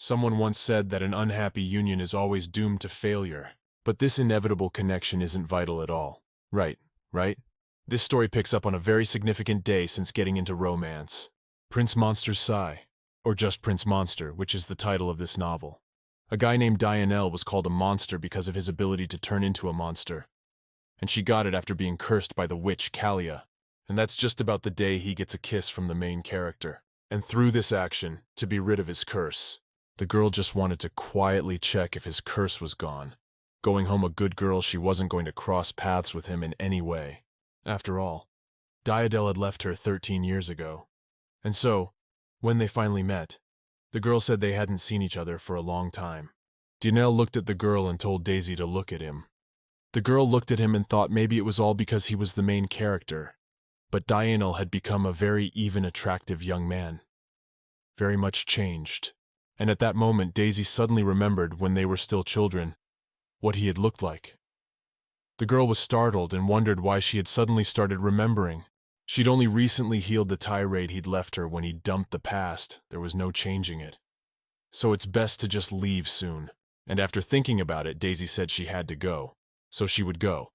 Someone once said that an unhappy union is always doomed to failure, but this inevitable connection isn't vital at all. Right? This story picks up on a very significant day since getting into romance. Prince Monster's Sigh, or just Prince Monster, which is the title of this novel. A guy named Dianelle was called a monster because of his ability to turn into a monster, and she got it after being cursed by the witch Kalia, and that's just about the day he gets a kiss from the main character. And through this action, to be rid of his curse, the girl just wanted to quietly check if his curse was gone. Going home a good girl, she wasn't going to cross paths with him in any way. After all, Diadel had left her 13 years ago. And so, when they finally met, the girl said they hadn't seen each other for a long time. Dianelle looked at the girl and told Daisy to look at him. The girl looked at him and thought maybe it was all because he was the main character, but Dianelle had become a very even attractive young man. Very much changed. And at that moment Daisy suddenly remembered, when they were still children, what he had looked like. The girl was startled and wondered why she had suddenly started remembering. She'd only recently healed the tirade he'd left her when he dumped the past. There was no changing it. So it's best to just leave soon. And after thinking about it, Daisy said she had to go. So she would go.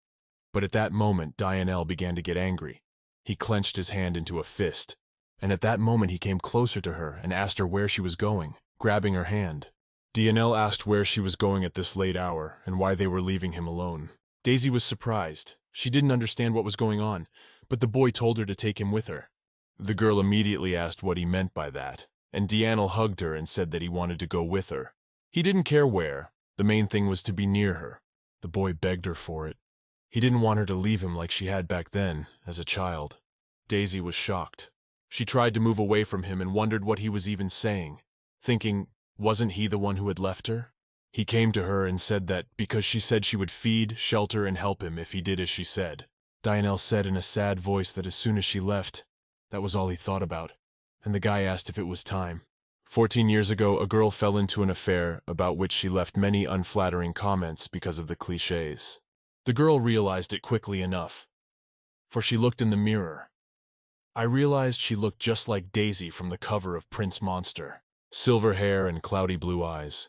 But at that moment, Dianelle began to get angry. He clenched his hand into a fist. And at that moment he came closer to her and asked her where she was going, grabbing her hand. Dianelle asked where she was going at this late hour and why they were leaving him alone. Daisy was surprised. She didn't understand what was going on, but the boy told her to take him with her. The girl immediately asked what he meant by that, and Dianelle hugged her and said that he wanted to go with her. He didn't care where. The main thing was to be near her. The boy begged her for it. He didn't want her to leave him like she had back then, as a child. Daisy was shocked. She tried to move away from him and wondered what he was even saying, thinking, wasn't he the one who had left her? He came to her and said that because she said she would feed, shelter, and help him if he did as she said. Dianelle said in a sad voice that as soon as she left, that was all he thought about, and the guy asked if it was time. 14 years ago, a girl fell into an affair about which she left many unflattering comments because of the cliches. The girl realized it quickly enough, for she looked in the mirror. I realized she looked just like Daisy from the cover of Prince Monster. Silver hair and cloudy blue eyes.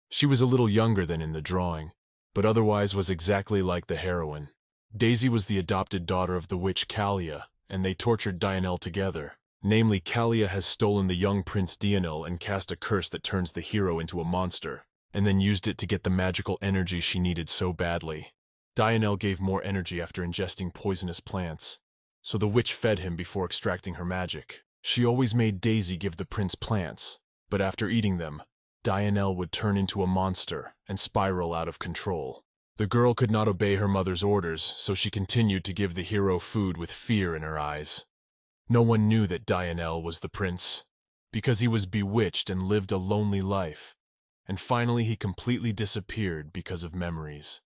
She was a little younger than in the drawing, but otherwise was exactly like the heroine. Daisy was the adopted daughter of the witch Kalia, and they tortured Dianelle together. Namely, Kalia has stolen the young Prince Dianelle and cast a curse that turns the hero into a monster, and then used it to get the magical energy she needed so badly. Dianelle gave more energy after ingesting poisonous plants, so the witch fed him before extracting her magic. She always made Daisy give the prince plants, but after eating them, Dianelle would turn into a monster and spiral out of control. The girl could not obey her mother's orders, so she continued to give the hero food with fear in her eyes. No one knew that Dianelle was the prince, because he was bewitched and lived a lonely life, and finally he completely disappeared because of memories.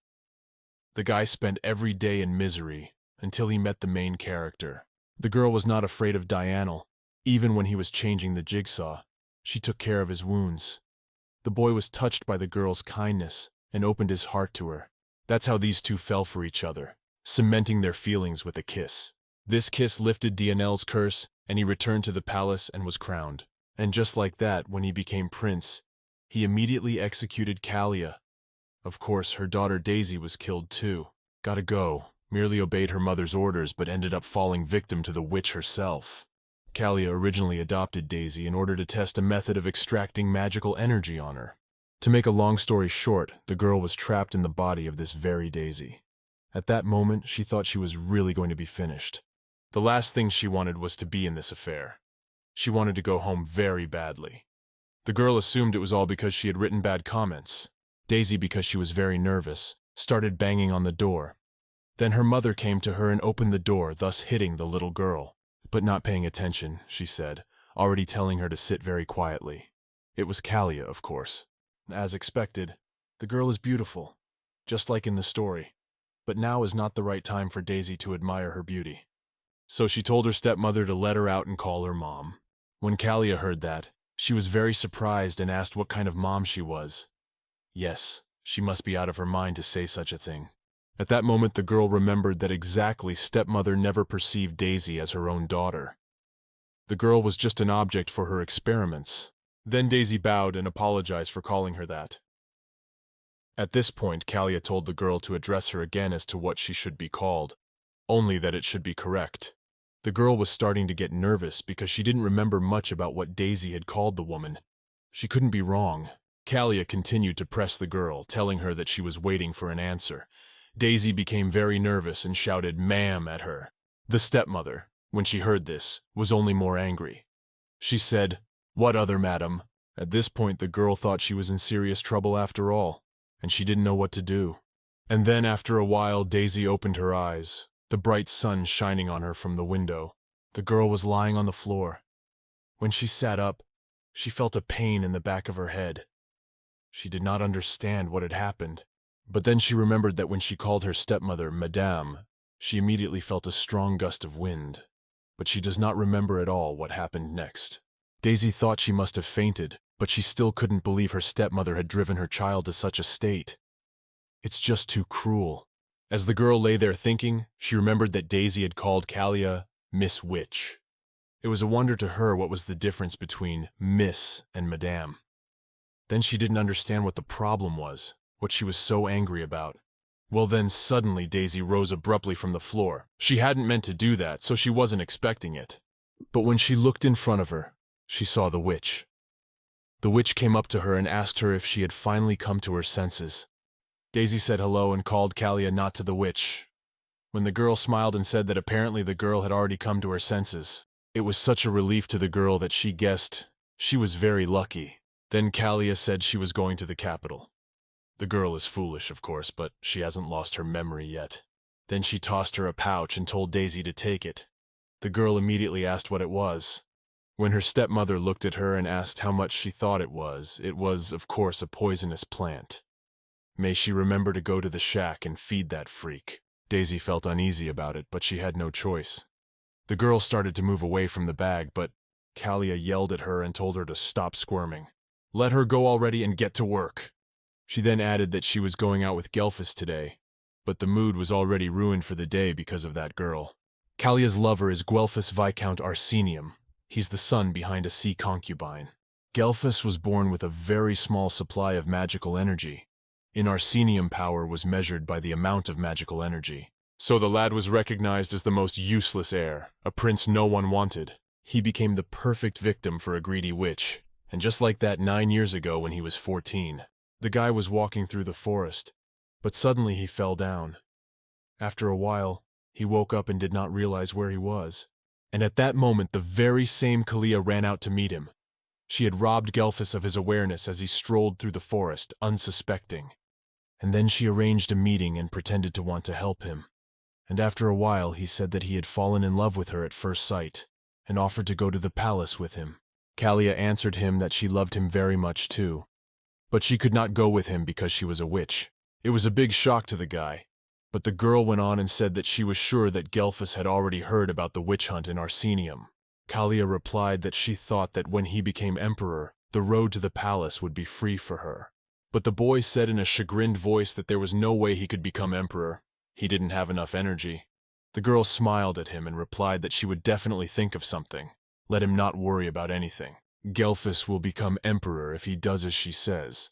The guy spent every day in misery until he met the main character. The girl was not afraid of Dianelle. Even when he was changing the jigsaw, she took care of his wounds. The boy was touched by the girl's kindness and opened his heart to her. That's how these two fell for each other, cementing their feelings with a kiss. This kiss lifted Dianelle's curse, and he returned to the palace and was crowned. And just like that, when he became prince, he immediately executed Kalia. Of course, her daughter Daisy was killed too. Gotta go. Merely obeyed her mother's orders but ended up falling victim to the witch herself. Kalia originally adopted Daisy in order to test a method of extracting magical energy on her. To make a long story short, the girl was trapped in the body of this very Daisy. At that moment, she thought she was really going to be finished. The last thing she wanted was to be in this affair. She wanted to go home very badly. The girl assumed it was all because she had written bad comments. Daisy, because she was very nervous, started banging on the door. Then her mother came to her and opened the door, thus hitting the little girl. But not paying attention, she said, already telling her to sit very quietly. It was Kalia, of course. As expected, the girl is beautiful, just like in the story, but now is not the right time for Daisy to admire her beauty. So she told her stepmother to let her out and call her mom. When Kalia heard that, she was very surprised and asked what kind of mom she was. Yes, she must be out of her mind to say such a thing. At that moment the girl remembered that exactly stepmother never perceived Daisy as her own daughter. The girl was just an object for her experiments. Then Daisy bowed and apologized for calling her that. At this point, Kalia told the girl to address her again as to what she should be called, only that it should be correct. The girl was starting to get nervous because she didn't remember much about what Daisy had called the woman. She couldn't be wrong. Kalia continued to press the girl, telling her that she was waiting for an answer. Daisy became very nervous and shouted "ma'am" at her. The stepmother, when she heard this, was only more angry. She said, "What other madam?" At this point the girl thought she was in serious trouble after all, and she didn't know what to do. And then after a while Daisy opened her eyes, the bright sun shining on her from the window. The girl was lying on the floor. When she sat up, she felt a pain in the back of her head. She did not understand what had happened. But then she remembered that when she called her stepmother Madame, she immediately felt a strong gust of wind. But she does not remember at all what happened next. Daisy thought she must have fainted, but she still couldn't believe her stepmother had driven her child to such a state. It's just too cruel. As the girl lay there thinking, she remembered that Daisy had called Kalia Miss Witch. It was a wonder to her what was the difference between Miss and Madame. Then she didn't understand what the problem was, what she was so angry about. Well then, suddenly Daisy rose abruptly from the floor. She hadn't meant to do that, so she wasn't expecting it. But when she looked in front of her, she saw the witch. The witch came up to her and asked her if she had finally come to her senses. Daisy said hello and called Kalia not to the witch. When the girl smiled and said that apparently the girl had already come to her senses, it was such a relief to the girl that she guessed she was very lucky. Then Kalia said she was going to the capital. The girl is foolish, of course, but she hasn't lost her memory yet. Then she tossed her a pouch and told Daisy to take it. The girl immediately asked what it was. When her stepmother looked at her and asked how much she thought it was, of course, a poisonous plant. May she remember to go to the shack and feed that freak. Daisy felt uneasy about it, but she had no choice. The girl started to move away from the bag, but Kalia yelled at her and told her to stop squirming. Let her go already and get to work. She then added that she was going out with Gelfus today, but the mood was already ruined for the day because of that girl. Kalia's lover is Guelphus Viscount Arsenium. He's the son behind a sea concubine. Gelfus was born with a very small supply of magical energy. In Arsenium, power was measured by the amount of magical energy. So the lad was recognized as the most useless heir, a prince no one wanted. He became the perfect victim for a greedy witch, and just like that 9 years ago when he was 14. The guy was walking through the forest, but suddenly he fell down. After a while, he woke up and did not realize where he was. And at that moment, the very same Kalia ran out to meet him. She had robbed Gelfus of his awareness as he strolled through the forest, unsuspecting. And then she arranged a meeting and pretended to want to help him. And after a while, he said that he had fallen in love with her at first sight, and offered to go to the palace with him. Kalia answered him that she loved him very much too, but she could not go with him because she was a witch. It was a big shock to the guy, but the girl went on and said that she was sure that Gelfus had already heard about the witch hunt in Arsenium. Kalia replied that she thought that when he became emperor, the road to the palace would be free for her. But the boy said in a chagrined voice that there was no way he could become emperor. He didn't have enough energy. The girl smiled at him and replied that she would definitely think of something. Let him not worry about anything. Gelfus will become emperor if he does as she says.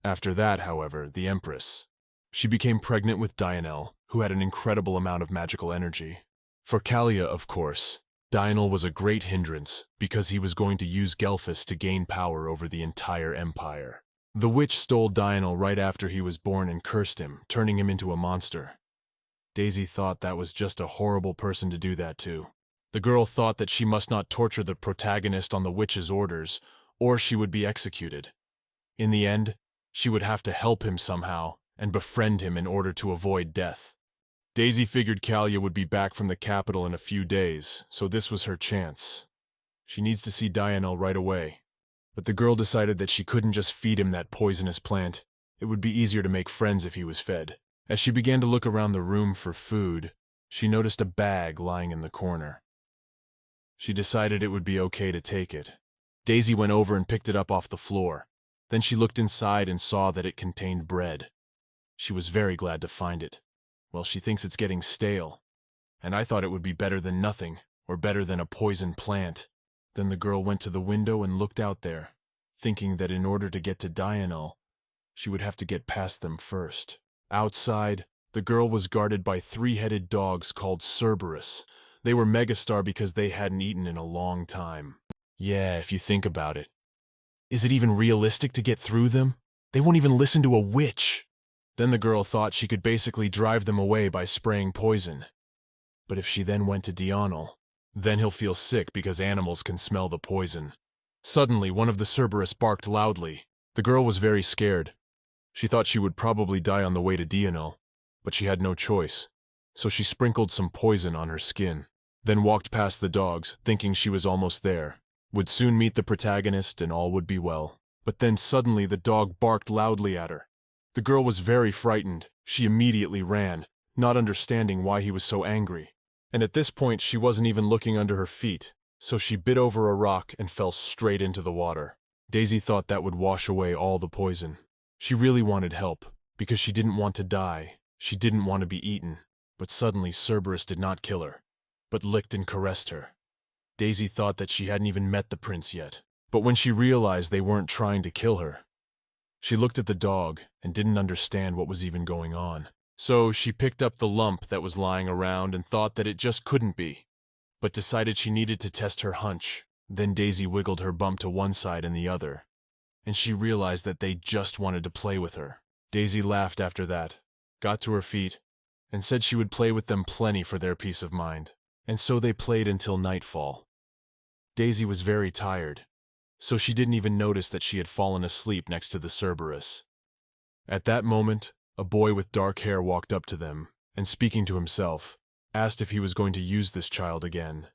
After that, however, the empress. She became pregnant with Dionel, who had an incredible amount of magical energy. For Kalia, of course, Dionel was a great hindrance because he was going to use Gelfus to gain power over the entire empire. The witch stole Dionel right after he was born and cursed him, turning him into a monster. Daisy thought that was just a horrible person to do that to. The girl thought that she must not torture the protagonist on the witch's orders, or she would be executed. In the end, she would have to help him somehow and befriend him in order to avoid death. Daisy figured Kalia would be back from the capital in a few days, so this was her chance. She needs to see Dionel right away. But the girl decided that she couldn't just feed him that poisonous plant. It would be easier to make friends if he was fed. As she began to look around the room for food, she noticed a bag lying in the corner. She decided it would be okay to take it. Daisy went over and picked it up off the floor. Then she looked inside and saw that it contained bread. She was very glad to find it. Well, she thinks it's getting stale. And I thought it would be better than nothing, or better than a poison plant. Then the girl went to the window and looked out there. thinking that in order to get to Diurnal, she would have to get past them first. Outside, the girl was guarded by three-headed dogs called Cerberus. They were megastar because they hadn't eaten in a long time. Yeah, if you think about it. Is it even realistic to get through them? They won't even listen to a witch. Then the girl thought she could basically drive them away by spraying poison. But if she then went to Diurnal, then he'll feel sick because animals can smell the poison. Suddenly, one of the Cerberus barked loudly. The girl was very scared. She thought she would probably die on the way to Diurnal, but she had no choice. So she sprinkled some poison on her skin, then walked past the dogs, thinking she was almost there, would soon meet the protagonist and all would be well. But then suddenly the dog barked loudly at her. The girl was very frightened. She immediately ran, not understanding why he was so angry. And at this point she wasn't even looking under her feet, so she bit over a rock and fell straight into the water. Daisy thought that would wash away all the poison. She really wanted help, because she didn't want to die. She didn't want to be eaten. But suddenly Cerberus did not kill her, but licked and caressed her. Daisy thought that she hadn't even met the prince yet. But when she realized they weren't trying to kill her, she looked at the dog and didn't understand what was even going on. So she picked up the lump that was lying around and thought that it just couldn't be, but decided she needed to test her hunch. Then Daisy wiggled her bump to one side and the other, and she realized that they just wanted to play with her. Daisy laughed after that, got to her feet, and said she would play with them plenty for their peace of mind. And so they played until nightfall. Daisy was very tired, so she didn't even notice that she had fallen asleep next to the Cerberus. At that moment, a boy with dark hair walked up to them, and speaking to himself, asked if he was going to use this child again.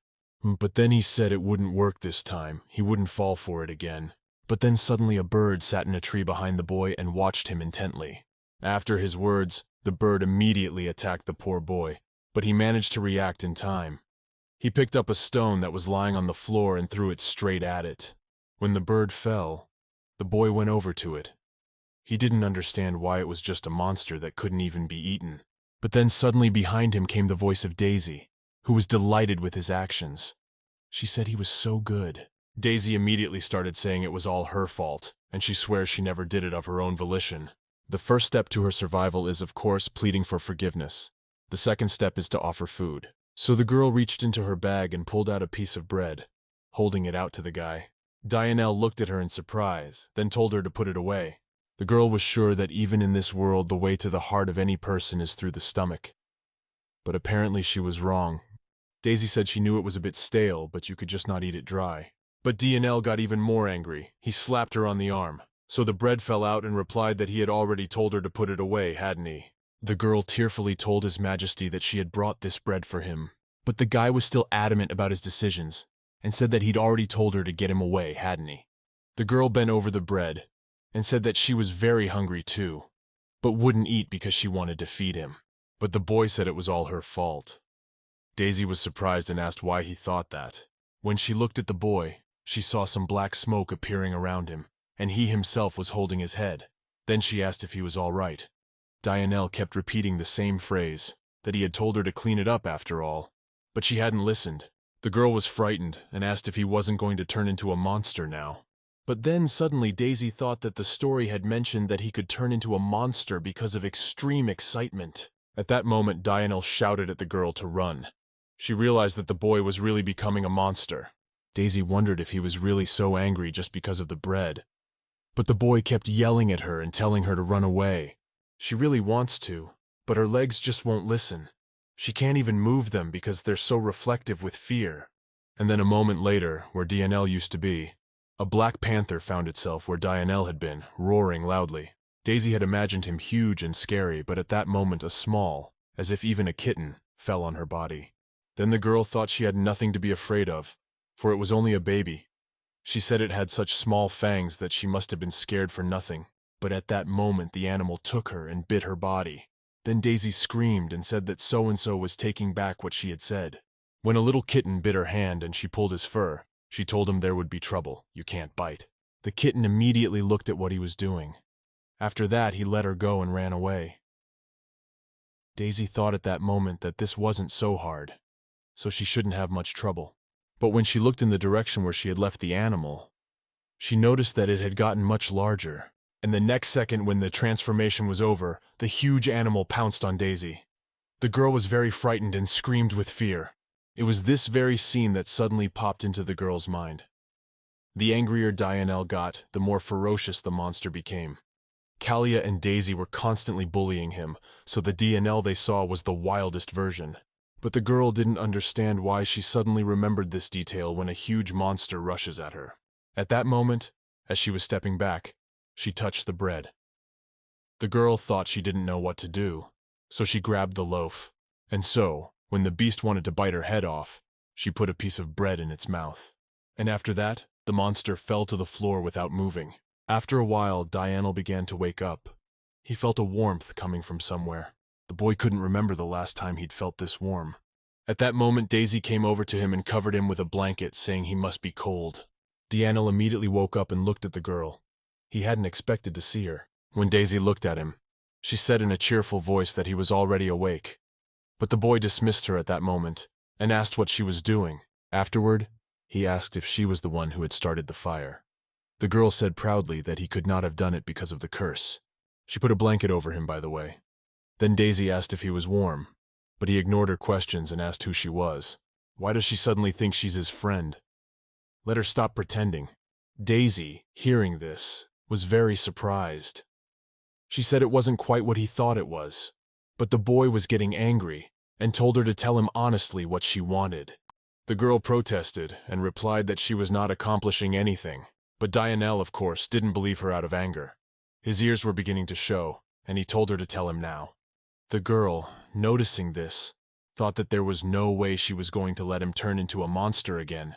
But then he said it wouldn't work this time, he wouldn't fall for it again. But then suddenly a bird sat in a tree behind the boy and watched him intently. After his words, the bird immediately attacked the poor boy, but he managed to react in time. He picked up a stone that was lying on the floor and threw it straight at it. When the bird fell, the boy went over to it. He didn't understand why it was just a monster that couldn't even be eaten. But then suddenly behind him came the voice of Daisy, who was delighted with his actions. She said he was so good. Daisy immediately started saying it was all her fault, and she swears she never did it of her own volition. The first step to her survival is, of course, pleading for forgiveness. The second step is to offer food. So the girl reached into her bag and pulled out a piece of bread, holding it out to the guy. Diurnal looked at her in surprise, then told her to put it away. The girl was sure that even in this world the way to the heart of any person is through the stomach. But apparently she was wrong. Daisy said she knew it was a bit stale, but you could just not eat it dry. But Diurnal got even more angry. He slapped her on the arm. So the bread fell out and replied that he had already told her to put it away, hadn't he? The girl tearfully told His Majesty that she had brought this bread for him. But the guy was still adamant about his decisions, and said that he'd already told her to get him away, hadn't he? The girl bent over the bread, and said that she was very hungry too, but wouldn't eat because she wanted to feed him. But the boy said it was all her fault. Daisy was surprised and asked why he thought that. When she looked at the boy, she saw some black smoke appearing around him, and he himself was holding his head. Then she asked if he was all right. Diurnal kept repeating the same phrase, that he had told her to clean it up after all. But she hadn't listened. The girl was frightened and asked if he wasn't going to turn into a monster now. But then suddenly Daisy thought that the story had mentioned that he could turn into a monster because of extreme excitement. At that moment, Diurnal shouted at the girl to run. She realized that the boy was really becoming a monster. Daisy wondered if he was really so angry just because of the bread. But the boy kept yelling at her and telling her to run away. She really wants to, but her legs just won't listen. She can't even move them because they're so reflective with fear. And then a moment later, where Diurnal used to be, a black panther found itself where Diurnal had been, roaring loudly. Daisy had imagined him huge and scary, but at that moment a small, as if even a kitten, fell on her body. Then the girl thought she had nothing to be afraid of, for it was only a baby. She said it had such small fangs that she must have been scared for nothing. But at that moment the animal took her and bit her body. Then Daisy screamed and said that so-and-so was taking back what she had said. When a little kitten bit her hand and she pulled his fur, she told him there would be trouble, you can't bite. The kitten immediately looked at what he was doing. After that he let her go and ran away. Daisy thought at that moment that this wasn't so hard, so she shouldn't have much trouble. But when she looked in the direction where she had left the animal, She noticed that it had gotten much larger, and the next second when the transformation was over, the huge animal pounced on Daisy. The girl was very frightened and screamed with fear. It was this very scene that suddenly popped into the girl's mind. The angrier Dianelle got, the more ferocious the monster became. Kalia and Daisy were constantly bullying him, so the Dianelle they saw was the wildest version. But the girl didn't understand why she suddenly remembered this detail when a huge monster rushes at her. At that moment, as she was stepping back, she touched the bread. The girl thought she didn't know what to do, so she grabbed the loaf. And so, when the beast wanted to bite her head off, she put a piece of bread in its mouth. And after that, the monster fell to the floor without moving. After a while, Dianelle began to wake up. He felt a warmth coming from somewhere. The boy couldn't remember the last time he'd felt this warm. At that moment, Daisy came over to him and covered him with a blanket, saying he must be cold. Dianelle immediately woke up and looked at the girl. He hadn't expected to see her. When Daisy looked at him, she said in a cheerful voice that he was already awake. But the boy dismissed her at that moment and asked what she was doing. Afterward, he asked if she was the one who had started the fire. The girl said proudly that he could not have done it because of the curse. She put a blanket over him, by the way. Then Daisy asked if he was warm, but he ignored her questions and asked who she was. Why does she suddenly think she's his friend? Let her stop pretending. Daisy, hearing this, was very surprised. She said it wasn't quite what he thought it was, but the boy was getting angry and told her to tell him honestly what she wanted. The girl protested and replied that she was not accomplishing anything, but Dianelle, of course, didn't believe her out of anger. His ears were beginning to show, and he told her to tell him now. The girl, noticing this, thought that there was no way she was going to let him turn into a monster again.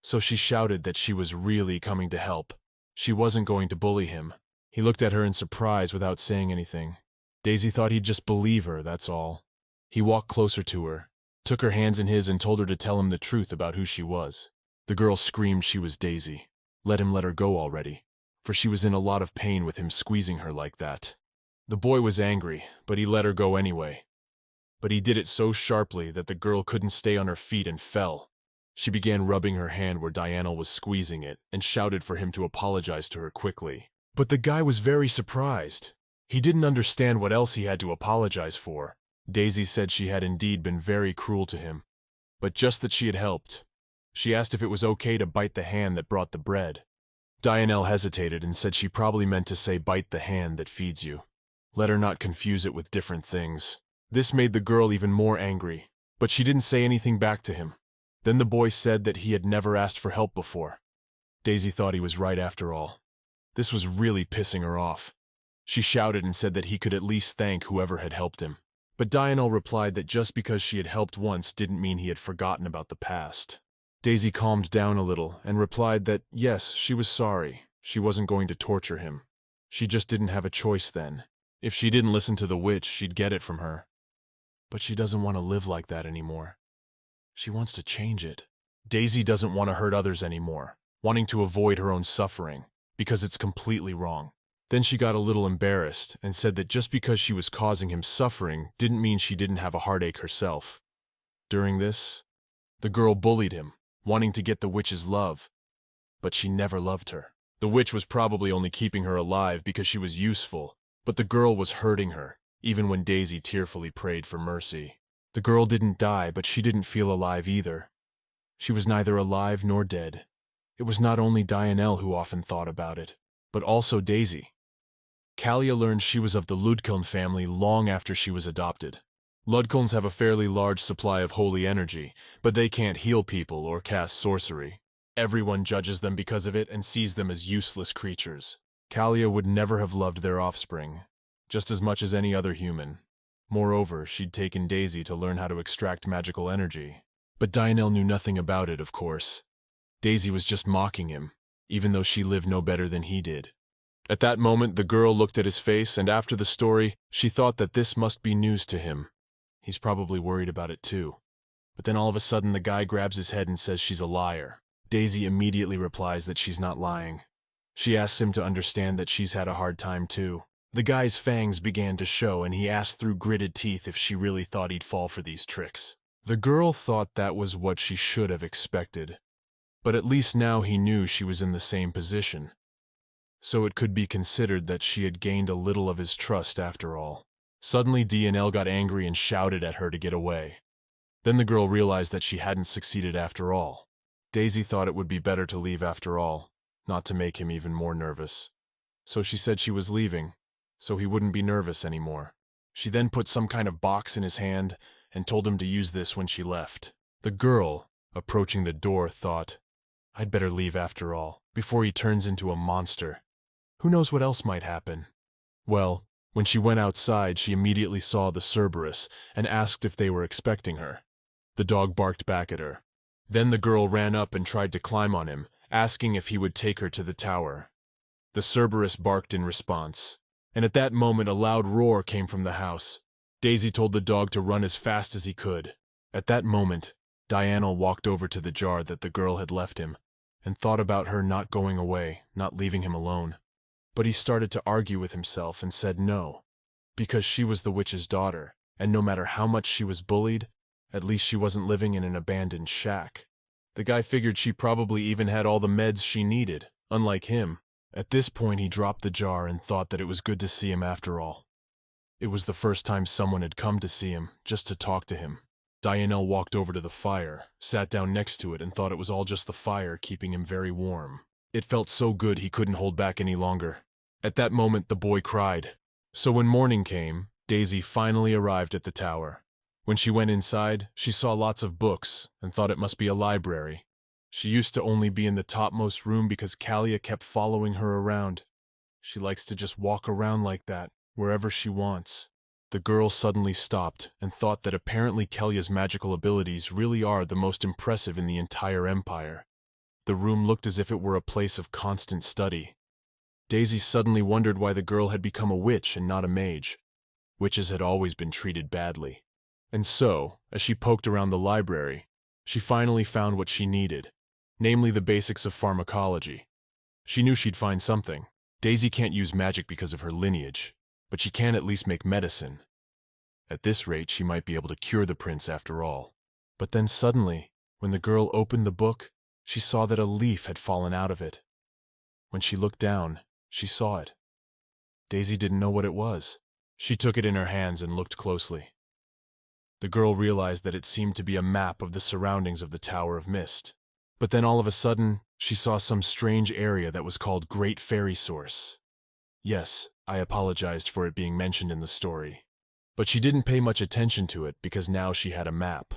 So she shouted that she was really coming to help. She wasn't going to bully him. He looked at her in surprise without saying anything. Daisy thought he'd just believe her, that's all. He walked closer to her, took her hands in his and told her to tell him the truth about who she was. The girl screamed she was Daisy. Let him let her go already, for she was in a lot of pain with him squeezing her like that. The boy was angry, but he let her go anyway. But he did it so sharply that the girl couldn't stay on her feet and fell. She began rubbing her hand where Dianelle was squeezing it and shouted for him to apologize to her quickly. But the guy was very surprised. He didn't understand what else he had to apologize for. Daisy said she had indeed been very cruel to him, but just that she had helped. She asked if it was okay to bite the hand that brought the bread. Dianelle hesitated and said she probably meant to say bite the hand that feeds you. Let her not confuse it with different things. This made the girl even more angry, but she didn't say anything back to him. Then the boy said that he had never asked for help before. Daisy thought he was right after all. This was really pissing her off. She shouted and said that he could at least thank whoever had helped him. But Dianelle replied that just because she had helped once didn't mean he had forgotten about the past. Daisy calmed down a little and replied that yes, she was sorry. She wasn't going to torture him. She just didn't have a choice then. If she didn't listen to the witch, she'd get it from her. But she doesn't want to live like that anymore. She wants to change it. Daisy doesn't want to hurt others anymore, wanting to avoid her own suffering, because it's completely wrong. Then she got a little embarrassed and said that just because she was causing him suffering didn't mean she didn't have a heartache herself. During this, the girl bullied him, wanting to get the witch's love, but she never loved her. The witch was probably only keeping her alive because she was useful, but the girl was hurting her, even when Daisy tearfully prayed for mercy. The girl didn't die, but she didn't feel alive either. She was neither alive nor dead. It was not only Dianelle who often thought about it, but also Daisy. Kalia learned she was of the Ludkiln family long after she was adopted. Ludkilns have a fairly large supply of holy energy, but they can't heal people or cast sorcery. Everyone judges them because of it and sees them as useless creatures. Kalia would never have loved their offspring, just as much as any other human. Moreover, she'd taken Daisy to learn how to extract magical energy. But Dianelle knew nothing about it, of course. Daisy was just mocking him, even though she lived no better than he did. At that moment, the girl looked at his face, and after the story, she thought that this must be news to him. He's probably worried about it too. But then all of a sudden, the guy grabs his head and says she's a liar. Daisy immediately replies that she's not lying. She asks him to understand that she's had a hard time too. The guy's fangs began to show, and he asked through gritted teeth if she really thought he'd fall for these tricks. The girl thought that was what she should have expected. But at least now he knew she was in the same position. So it could be considered that she had gained a little of his trust after all. Suddenly DNL got angry and shouted at her to get away. Then the girl realized that she hadn't succeeded after all. Daisy thought it would be better to leave after all, not to make him even more nervous. So she said she was leaving, so he wouldn't be nervous anymore. She then put some kind of box in his hand and told him to use this when she left. The girl, approaching the door, thought, I'd better leave after all, before he turns into a monster. Who knows what else might happen? Well, when she went outside, she immediately saw the Cerberus and asked if they were expecting her. The dog barked back at her. Then the girl ran up and tried to climb on him, asking if he would take her to the tower. The Cerberus barked in response, and at that moment a loud roar came from the house. Daisy told the dog to run as fast as he could. At that moment, Diana walked over to the jar that the girl had left him, and thought about her not going away, not leaving him alone. But he started to argue with himself and said no, because she was the witch's daughter, and no matter how much she was bullied, at least she wasn't living in an abandoned shack. The guy figured she probably even had all the meds she needed, unlike him. At this point he dropped the jar and thought that it was good to see him after all. It was the first time someone had come to see him, just to talk to him. Diana walked over to the fire, sat down next to it, and thought it was all just the fire keeping him very warm. It felt so good he couldn't hold back any longer. At that moment the boy cried. So when morning came, Daisy finally arrived at the tower. When she went inside, she saw lots of books and thought it must be a library. She used to only be in the topmost room because Kalia kept following her around. She likes to just walk around like that, wherever she wants. The girl suddenly stopped and thought that apparently Kalia's magical abilities really are the most impressive in the entire empire. The room looked as if it were a place of constant study. Daisy suddenly wondered why the girl had become a witch and not a mage. Witches had always been treated badly. And so, as she poked around the library, she finally found what she needed, namely the basics of pharmacology. She knew she'd find something. Daisy can't use magic because of her lineage, but she can at least make medicine. At this rate, she might be able to cure the prince after all. But then suddenly, when the girl opened the book, she saw that a leaf had fallen out of it. When she looked down, she saw it. Daisy didn't know what it was. She took it in her hands and looked closely. The girl realized that it seemed to be a map of the surroundings of the Tower of Mist. But then all of a sudden, she saw some strange area that was called Great Fairy Source. Yes, I apologized for it being mentioned in the story. But she didn't pay much attention to it because now she had a map.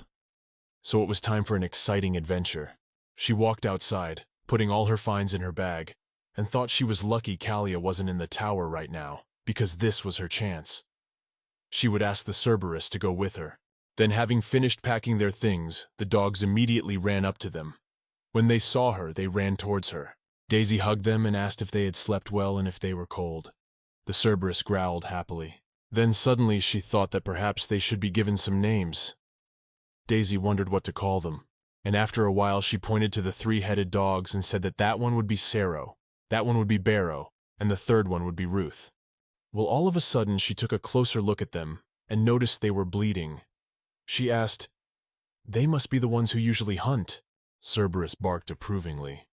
So it was time for an exciting adventure. She walked outside, putting all her finds in her bag, and thought she was lucky Kalia wasn't in the tower right now, because this was her chance. She would ask the Cerberus to go with her. Then, having finished packing their things, the dogs immediately ran up to them. When they saw her, they ran towards her. Daisy hugged them and asked if they had slept well and if they were cold. The Cerberus growled happily. Then suddenly she thought that perhaps they should be given some names. Daisy wondered what to call them, and after a while she pointed to the three-headed dogs and said that one would be Saro, that one would be Barrow, and the third one would be Ruth. Well, all of a sudden she took a closer look at them and noticed they were bleeding. She asked, "They must be the ones who usually hunt." Cerberus barked approvingly.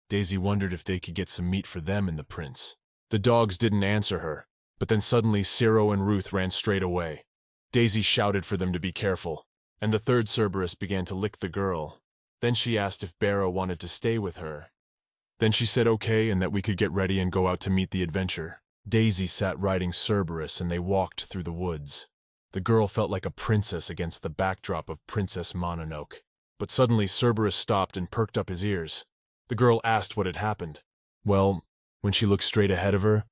Daisy wondered if they could get some meat for them and the prince. The dogs didn't answer her, but then suddenly Saro and Ruth ran straight away. Daisy shouted for them to be careful, and the third Cerberus began to lick the girl. Then she asked if Barrow wanted to stay with her. Then she said okay and that we could get ready and go out to meet the adventure. Daisy sat riding Cerberus and they walked through the woods. The girl felt like a princess against the backdrop of Princess Mononoke. But suddenly Cerberus stopped and perked up his ears. The girl asked what had happened. Well, when she looked straight ahead of her,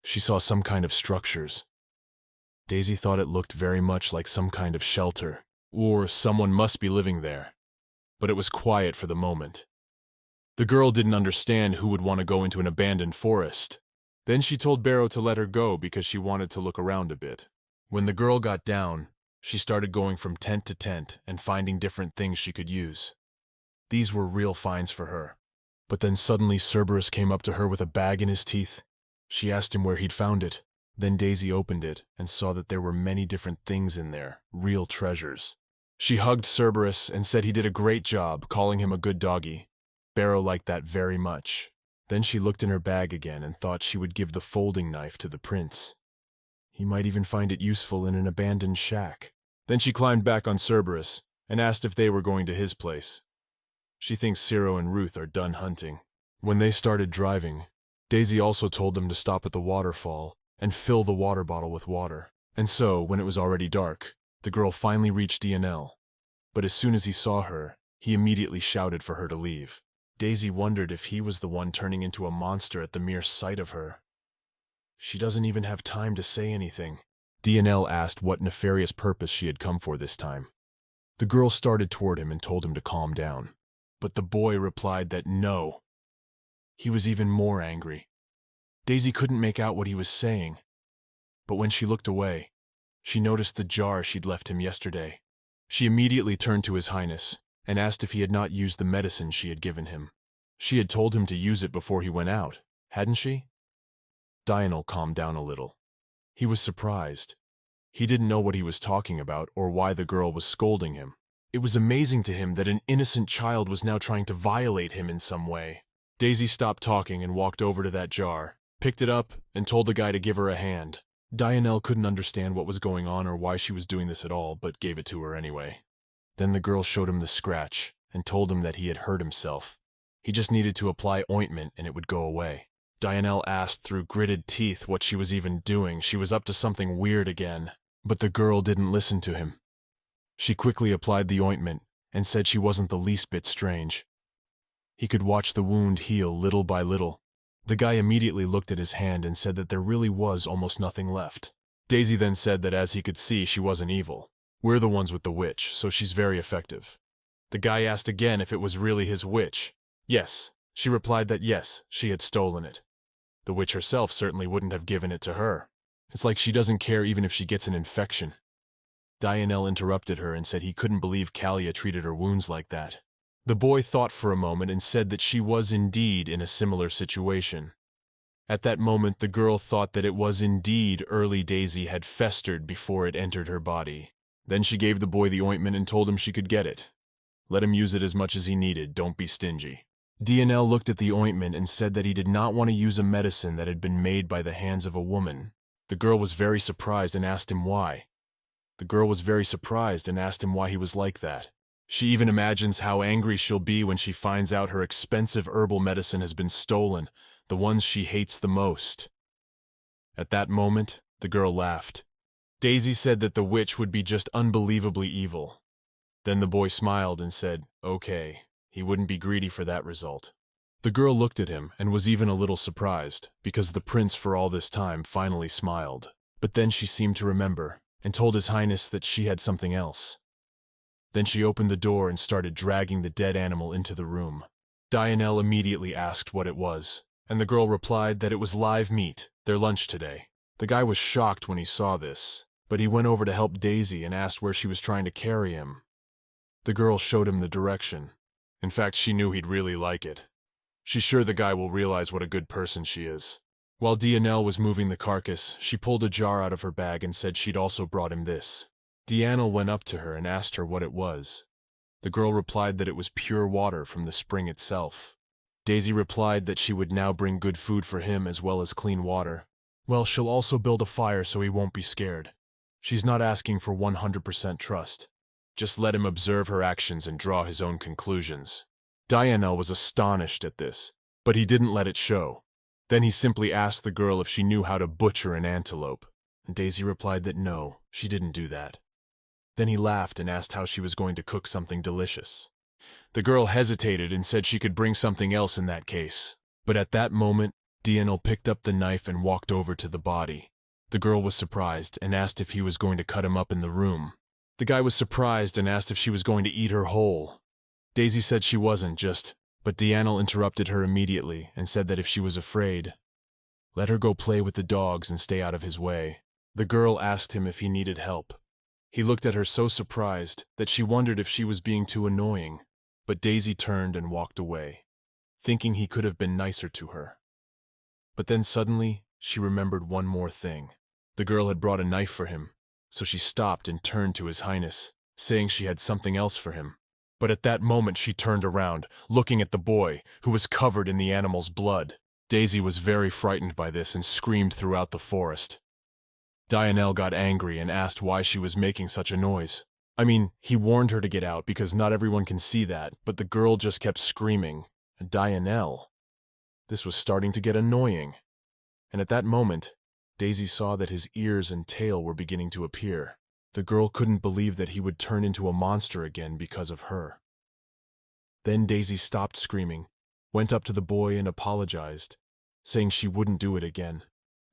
she saw some kind of structures. Daisy thought it looked very much like some kind of shelter, or someone must be living there. But it was quiet for the moment. The girl didn't understand who would want to go into an abandoned forest. Then she told Barrow to let her go because she wanted to look around a bit. When the girl got down, she started going from tent to tent and finding different things she could use. These were real finds for her. But then suddenly Cerberus came up to her with a bag in his teeth. She asked him where he'd found it. Then Daisy opened it and saw that there were many different things in there, real treasures. She hugged Cerberus and said he did a great job, calling him a good doggy. Barrow liked that very much. Then she looked in her bag again and thought she would give the folding knife to the prince. He might even find it useful in an abandoned shack. Then she climbed back on Cerberus and asked if they were going to his place. She thinks Ciro and Ruth are done hunting. When they started driving, Daisy also told them to stop at the waterfall and fill the water bottle with water. And so, when it was already dark, the girl finally reached DNL. But as soon as he saw her, he immediately shouted for her to leave. Daisy wondered if he was the one turning into a monster at the mere sight of her. She doesn't even have time to say anything. DNL asked what nefarious purpose she had come for this time. The girl started toward him and told him to calm down. But the boy replied that no. He was even more angry. Daisy couldn't make out what he was saying. But when she looked away, she noticed the jar she'd left him yesterday. She immediately turned to His Highness and asked if he had not used the medicine she had given him. She had told him to use it before he went out, hadn't she? Dionel calmed down a little. He was surprised. He didn't know what he was talking about or why the girl was scolding him. It was amazing to him that an innocent child was now trying to violate him in some way. Daisy stopped talking and walked over to that jar, picked it up, and told the guy to give her a hand. Dionel couldn't understand what was going on or why she was doing this at all, but gave it to her anyway. Then the girl showed him the scratch and told him that he had hurt himself. He just needed to apply ointment and it would go away. Dionel asked through gritted teeth what she was even doing. She was up to something weird again. But the girl didn't listen to him. She quickly applied the ointment and said she wasn't the least bit strange. He could watch the wound heal little by little. The guy immediately looked at his hand and said that there really was almost nothing left. Daisy then said that as he could see, she wasn't evil. We're the ones with the witch, so she's very effective. The guy asked again if it was really his witch. Yes. She replied that yes, she had stolen it. The witch herself certainly wouldn't have given it to her. It's like she doesn't care even if she gets an infection. Dionel interrupted her and said he couldn't believe Kalia treated her wounds like that. The boy thought for a moment and said that she was indeed in a similar situation. At that moment, the girl thought that it was indeed early Daisy had festered before it entered her body. Then she gave the boy the ointment and told him she could get it. Let him use it as much as he needed, don't be stingy. Dionel looked at the ointment and said that he did not want to use a medicine that had been made by the hands of a woman. The girl was very surprised and asked him why. He was like that. She even imagines how angry she'll be when she finds out her expensive herbal medicine has been stolen, the ones she hates the most. At that moment, the girl laughed. Daisy said that the witch would be just unbelievably evil. Then the boy smiled and said, okay, he wouldn't be greedy for that result. The girl looked at him and was even a little surprised, because the prince for all this time finally smiled. But then she seemed to remember, and told His Highness that she had something else. Then she opened the door and started dragging the dead animal into the room. Dionel immediately asked what it was, and the girl replied that it was live meat, their lunch today. The guy was shocked when he saw this, but he went over to help Daisy and asked where she was trying to carry him. The girl showed him the direction. In fact, she knew he'd really like it. She's sure the guy will realize what a good person she is. While Dionel was moving the carcass, she pulled a jar out of her bag and said she'd also brought him this. Dionel went up to her and asked her what it was. The girl replied that it was pure water from the spring itself. Daisy replied that she would now bring good food for him as well as clean water. Well, she'll also build a fire so he won't be scared. She's not asking for 100% trust. Just let him observe her actions and draw his own conclusions. Dionel was astonished at this, but he didn't let it show. Then he simply asked the girl if she knew how to butcher an antelope. Daisy replied that no, she didn't do that. Then he laughed and asked how she was going to cook something delicious. The girl hesitated and said she could bring something else in that case. But at that moment, Dionel picked up the knife and walked over to the body. The girl was surprised and asked if he was going to cut him up in the room. The guy was surprised and asked if she was going to eat her whole. Daisy said she wasn't, but Dionel interrupted her immediately and said that if she was afraid, let her go play with the dogs and stay out of his way. The girl asked him if he needed help. He looked at her so surprised that she wondered if she was being too annoying, but Daisy turned and walked away, thinking he could have been nicer to her. But then suddenly, she remembered one more thing. The girl had brought a knife for him, so she stopped and turned to His Highness, saying she had something else for him. But at that moment she turned around, looking at the boy, who was covered in the animal's blood. Daisy was very frightened by this and screamed throughout the forest. Dianelle got angry and asked why she was making such a noise. I mean, he warned her to get out because not everyone can see that, but the girl just kept screaming. Dianelle. This was starting to get annoying. And at that moment, Daisy saw that his ears and tail were beginning to appear. The girl couldn't believe that he would turn into a monster again because of her. Then Daisy stopped screaming, went up to the boy and apologized, saying she wouldn't do it again.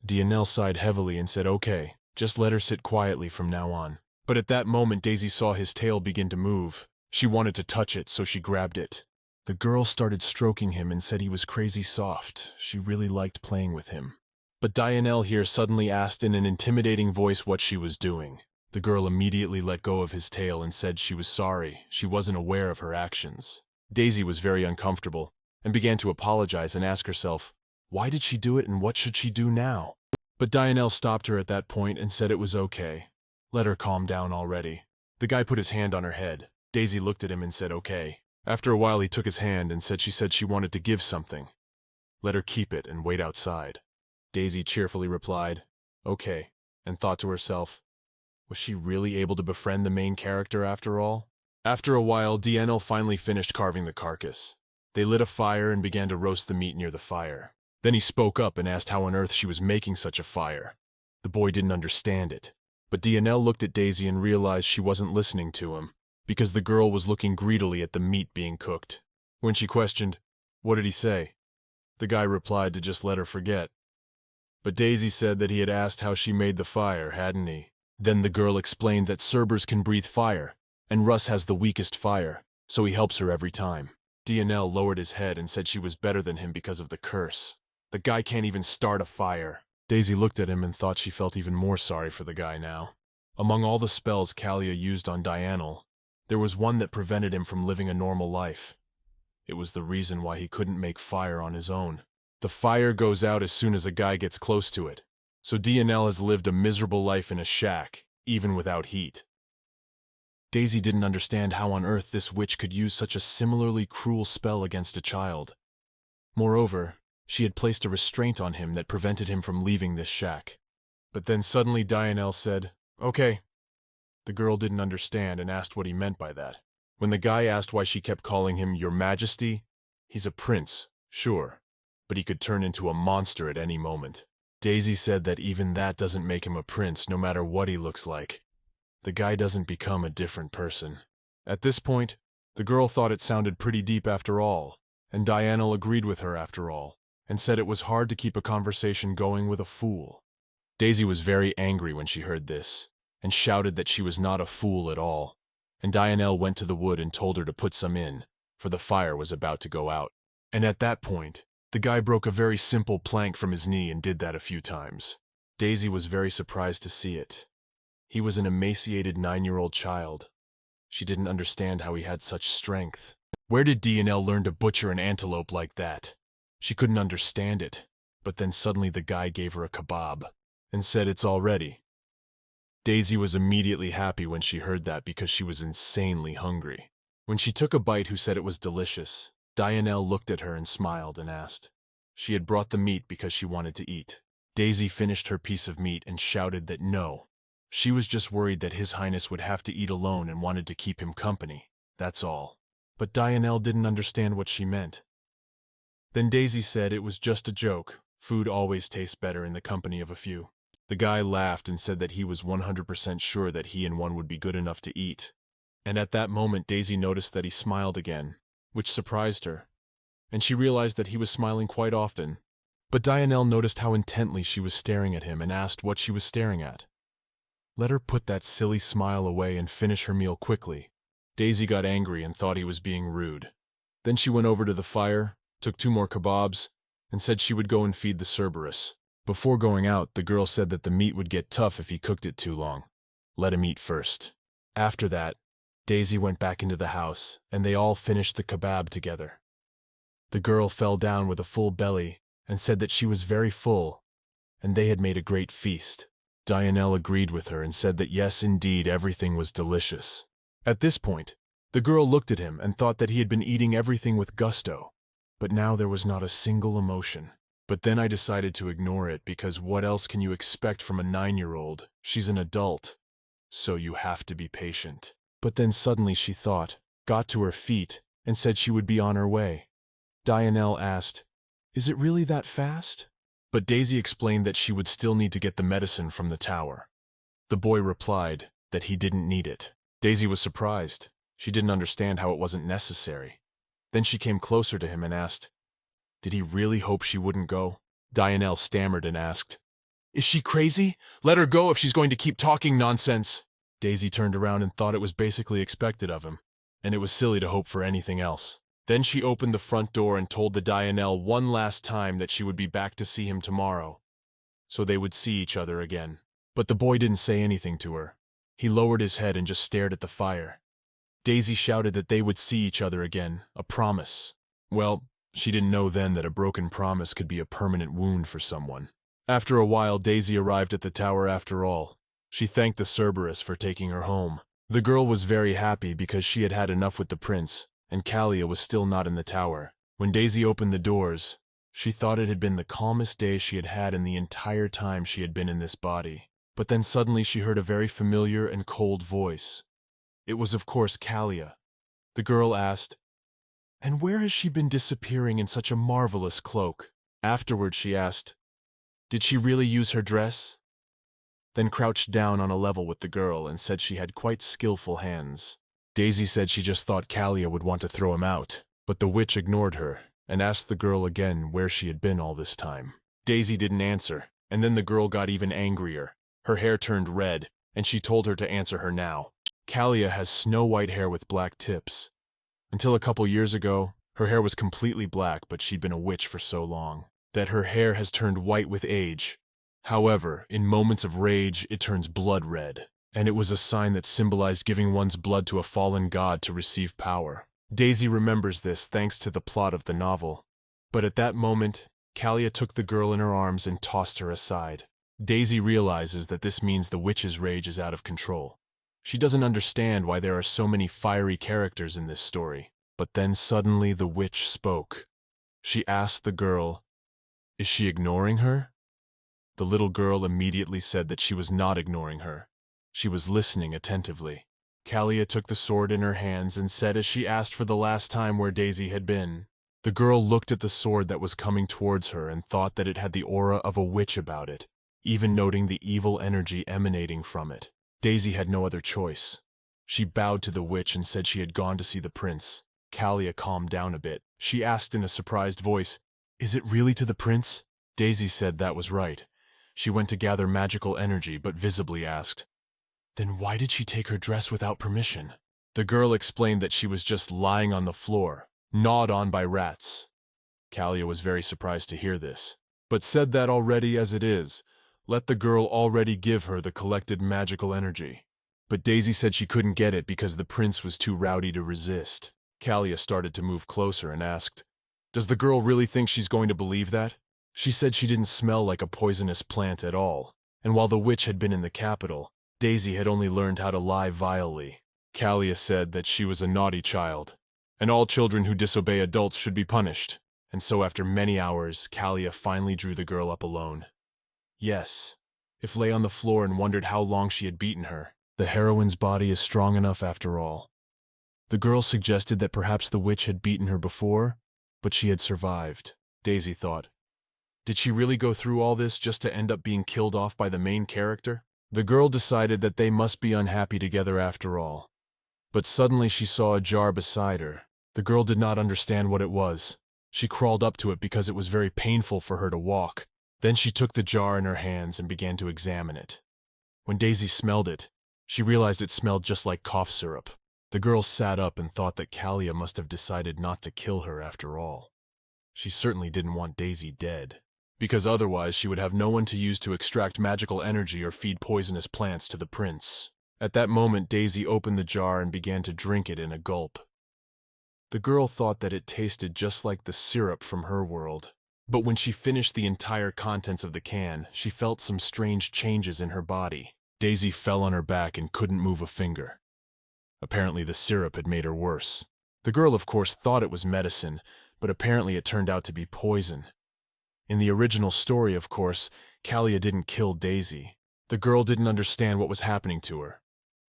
Dianelle sighed heavily and said, "Okay, just let her sit quietly from now on." But at that moment Daisy saw his tail begin to move. She wanted to touch it, so she grabbed it. The girl started stroking him and said he was crazy soft. She really liked playing with him. But Dianelle here suddenly asked in an intimidating voice what she was doing. The girl immediately let go of his tail and said she was sorry, she wasn't aware of her actions. Daisy was very uncomfortable and began to apologize and ask herself, why did she do it and what should she do now? But Dianelle stopped her at that point and said it was okay. Let her calm down already. The guy put his hand on her head. Daisy looked at him and said okay. After a while he took his hand and said she wanted to give something. Let her keep it and wait outside. Daisy cheerfully replied, okay, and thought to herself, was she really able to befriend the main character after all? After a while, Dianelle finally finished carving the carcass. They lit a fire and began to roast the meat near the fire. Then he spoke up and asked how on earth she was making such a fire. The boy didn't understand it, but Dianelle looked at Daisy and realized she wasn't listening to him, because the girl was looking greedily at the meat being cooked. When she questioned, what did he say? The guy replied to just let her forget. But Daisy said that he had asked how she made the fire, hadn't he? Then the girl explained that Cerberus can breathe fire, and Russ has the weakest fire, so he helps her every time. Dianelle lowered his head and said she was better than him because of the curse. The guy can't even start a fire. Daisy looked at him and thought she felt even more sorry for the guy now. Among all the spells Kalia used on Dianelle, there was one that prevented him from living a normal life. It was the reason why he couldn't make fire on his own. The fire goes out as soon as a guy gets close to it, so Dianelle has lived a miserable life in a shack, even without heat. Daisy didn't understand how on earth this witch could use such a similarly cruel spell against a child. Moreover, she had placed a restraint on him that prevented him from leaving this shack. But then suddenly Dianelle said, okay. The girl didn't understand and asked what he meant by that. When the guy asked why she kept calling him Your Majesty, he's a prince, sure, but he could turn into a monster at any moment. Daisy said that even that doesn't make him a prince no matter what he looks like. The guy doesn't become a different person. At this point, the girl thought it sounded pretty deep after all, and Dianelle agreed with her after all, and said it was hard to keep a conversation going with a fool. Daisy was very angry when she heard this, and shouted that she was not a fool at all, and Dianelle went to the wood and told her to put some in, for the fire was about to go out. And at that point, the guy broke a very simple plank from his knee and did that a few times. Daisy was very surprised to see it. He was an emaciated 9-year-old child. She didn't understand how he had such strength. Where did Dianelle learn to butcher an antelope like that? She couldn't understand it, but then suddenly the guy gave her a kebab and said it's all ready. Daisy was immediately happy when she heard that because she was insanely hungry. When she took a bite, who said it was delicious, Dianelle looked at her and smiled and asked. She had brought the meat because she wanted to eat. Daisy finished her piece of meat and shouted that no. She was just worried that His Highness would have to eat alone and wanted to keep him company, that's all. But Dianelle didn't understand what she meant. Then Daisy said it was just a joke. Food always tastes better in the company of a few. The guy laughed and said that he was 100% sure that he and one would be good enough to eat. And at that moment Daisy noticed that he smiled again, which surprised her, and she realized that he was smiling quite often. But Dianelle noticed how intently she was staring at him and asked what she was staring at. Let her put that silly smile away and finish her meal quickly. Daisy got angry and thought he was being rude. Then she went over to the fire, took 2 more kebabs, and said she would go and feed the Cerberus. Before going out, the girl said that the meat would get tough if he cooked it too long. Let him eat first. After that, Daisy went back into the house, and they all finished the kebab together. The girl fell down with a full belly and said that she was very full, and they had made a great feast. Dianelle agreed with her and said that yes, indeed, everything was delicious. At this point, The girl looked at him and thought that he had been eating everything with gusto, but now there was not a single emotion. But then I decided to ignore it because what else can you expect from a 9-year-old? She's an adult, so you have to be patient. But then suddenly she thought, got to her feet, and said she would be on her way. Dianelle asked, "Is it really that fast?" But Daisy explained that she would still need to get the medicine from the tower. The boy replied that he didn't need it. Daisy was surprised. She didn't understand how it wasn't necessary. Then she came closer to him and asked, did he really hope she wouldn't go? Dianelle stammered and asked, "Is she crazy? Let her go if she's going to keep talking nonsense." Daisy turned around and thought it was basically expected of him, and it was silly to hope for anything else. Then she opened the front door and told the Dianelle one last time that she would be back to see him tomorrow, so they would see each other again. But the boy didn't say anything to her. He lowered his head and just stared at the fire. Daisy shouted that they would see each other again, a promise. Well, she didn't know then that a broken promise could be a permanent wound for someone. After a while, Daisy arrived at the tower after all. She thanked the Cerberus for taking her home. The girl was very happy because she had had enough with the prince, and Kalia was still not in the tower. When Daisy opened the doors, she thought it had been the calmest day she had had in the entire time she had been in this body. But then suddenly she heard a very familiar and cold voice. It was of course Kalia. The girl asked, "And where has she been disappearing in such a marvelous cloak?" Afterward she asked, "Did she really use her dress?" Then crouched down on a level with the girl and said she had quite skillful hands. Daisy said she just thought Kalia would want to throw him out, but the witch ignored her and asked the girl again where she had been all this time. Daisy didn't answer, and then the girl got even angrier. Her hair turned red, and she told her to answer her now. Kalia has snow-white hair with black tips. Until a couple years ago, her hair was completely black, but she'd been a witch for so long that her hair has turned white with age. However, in moments of rage, it turns blood red, and it was a sign that symbolized giving one's blood to a fallen god to receive power. Daisy remembers this thanks to the plot of the novel. But at that moment, Kalia took the girl in her arms and tossed her aside. Daisy realizes that this means the witch's rage is out of control. She doesn't understand why there are so many fiery characters in this story. But then suddenly the witch spoke. She asked the girl, "Is she ignoring her?" The little girl immediately said that she was not ignoring her. She was listening attentively. Kalia took the sword in her hands and said as she asked for the last time where Daisy had been. The girl looked at the sword that was coming towards her and thought that it had the aura of a witch about it, even noting the evil energy emanating from it. Daisy had no other choice. She bowed to the witch and said she had gone to see the prince. Kalia calmed down a bit. She asked in a surprised voice, "Is it really to the prince?" Daisy said that was right. She went to gather magical energy, but visibly asked, "Then why did she take her dress without permission?" The girl explained that she was just lying on the floor, gnawed on by rats. Kalia was very surprised to hear this, but said that already as it is, let the girl already give her the collected magical energy. But Daisy said she couldn't get it because the prince was too rowdy to resist. Kalia started to move closer and asked, "Does the girl really think she's going to believe that?" She said she didn't smell like a poisonous plant at all, and while the witch had been in the capital, Daisy had only learned how to lie vilely. Kalia said that she was a naughty child, and all children who disobey adults should be punished. And so after many hours, Kalia finally drew the girl up alone. Yes, if lay on the floor and wondered how long she had beaten her. The heroine's body is strong enough after all. The girl suggested that perhaps the witch had beaten her before, but she had survived. Daisy thought, did she really go through all this just to end up being killed off by the main character? The girl decided that they must be unhappy together after all. But suddenly she saw a jar beside her. The girl did not understand what it was. She crawled up to it because it was very painful for her to walk. Then she took the jar in her hands and began to examine it. When Daisy smelled it, she realized it smelled just like cough syrup. The girl sat up and thought that Kalia must have decided not to kill her after all. She certainly didn't want Daisy dead, because otherwise she would have no one to use to extract magical energy or feed poisonous plants to the prince. At that moment, Daisy opened the jar and began to drink it in a gulp. The girl thought that it tasted just like the syrup from her world. But when she finished the entire contents of the can, she felt some strange changes in her body. Daisy fell on her back and couldn't move a finger. Apparently the syrup had made her worse. The girl, of course, thought it was medicine, but apparently it turned out to be poison. In the original story, of course, Kalia didn't kill Daisy. The girl didn't understand what was happening to her.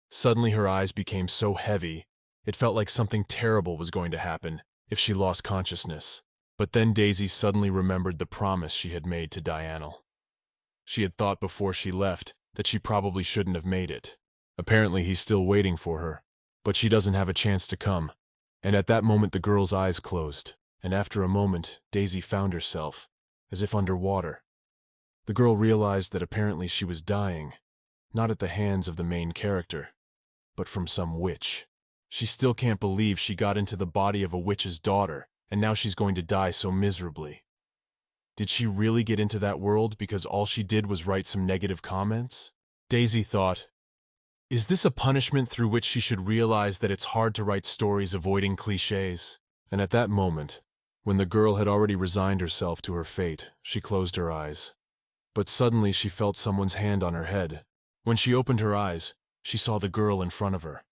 Suddenly her eyes became so heavy, it felt like something terrible was going to happen if she lost consciousness. But then Daisy suddenly remembered the promise she had made to Dianel. She had thought before she left that she probably shouldn't have made it. Apparently he's still waiting for her, but she doesn't have a chance to come. And at that moment the girl's eyes closed, and after a moment Daisy found herself, as if underwater. The girl realized that apparently she was dying, not at the hands of the main character, but from some witch. She still can't believe she got into the body of a witch's daughter, and now she's going to die so miserably. Did she really get into that world because all she did was write some negative comments? Daisy thought, is this a punishment through which she should realize that it's hard to write stories avoiding cliches? And at that moment, when the girl had already resigned herself to her fate, she closed her eyes. But suddenly she felt someone's hand on her head. When she opened her eyes, she saw the girl in front of her.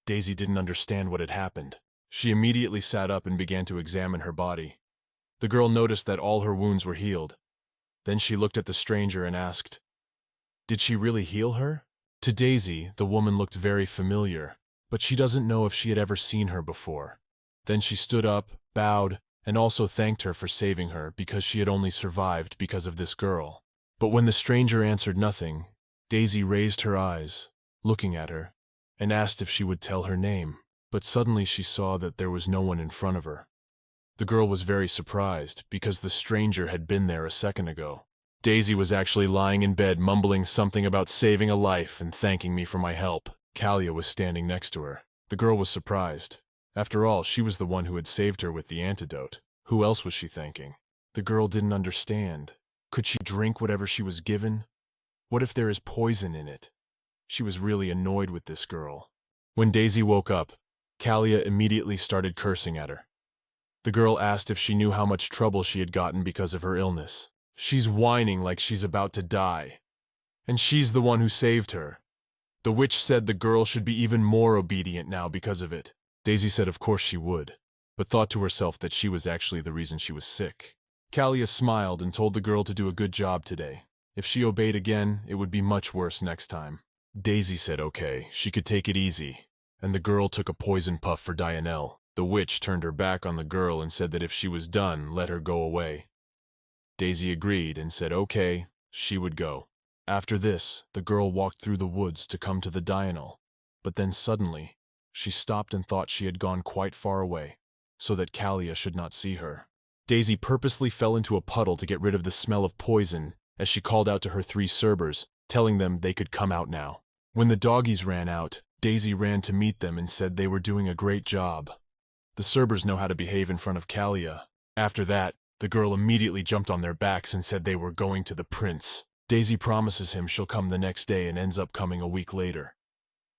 Daisy didn't understand what had happened. She immediately sat up and began to examine her body. The girl noticed that all her wounds were healed. Then she looked at the stranger and asked, did she really heal her? To Daisy, the woman looked very familiar, but she doesn't know if she had ever seen her before. Then she stood up, bowed, and also thanked her for saving her because she had only survived because of this girl. But when the stranger answered nothing, Daisy raised her eyes, looking at her, and asked if she would tell her name. But suddenly she saw that there was no one in front of her. The girl was very surprised because the stranger had been there a second ago. Daisy was actually lying in bed mumbling something about saving a life and thanking me for my help. Kalia was standing next to her. The girl was surprised. After all, she was the one who had saved her with the antidote. Who else was she thanking? The girl didn't understand. Could she drink whatever she was given? What if there is poison in it? She was really annoyed with this girl. When Daisy woke up, Kalia immediately started cursing at her. The girl asked if she knew how much trouble she had gotten because of her illness. She's whining like she's about to die. And she's the one who saved her. The witch said the girl should be even more obedient now because of it. Daisy said of course she would, but thought to herself that she was actually the reason she was sick. Kalia smiled and told the girl to do a good job today. If she obeyed again, it would be much worse next time. Daisy said okay, she could take it easy, and the girl took a poison puff for Dianel. The witch turned her back on the girl and said that if she was done, let her go away. Daisy agreed and said okay, she would go. After this, the girl walked through the woods to come to the Dianel, but then suddenly, she stopped and thought she had gone quite far away, so that Kalia should not see her. Daisy purposely fell into a puddle to get rid of the smell of poison as she called out to her 3 Cerbers, telling them they could come out now. When the doggies ran out, Daisy ran to meet them and said they were doing a great job. The Cerbers know how to behave in front of Kalia. After that, the girl immediately jumped on their backs and said they were going to the prince. Daisy promises him she'll come the next day and ends up coming a week later.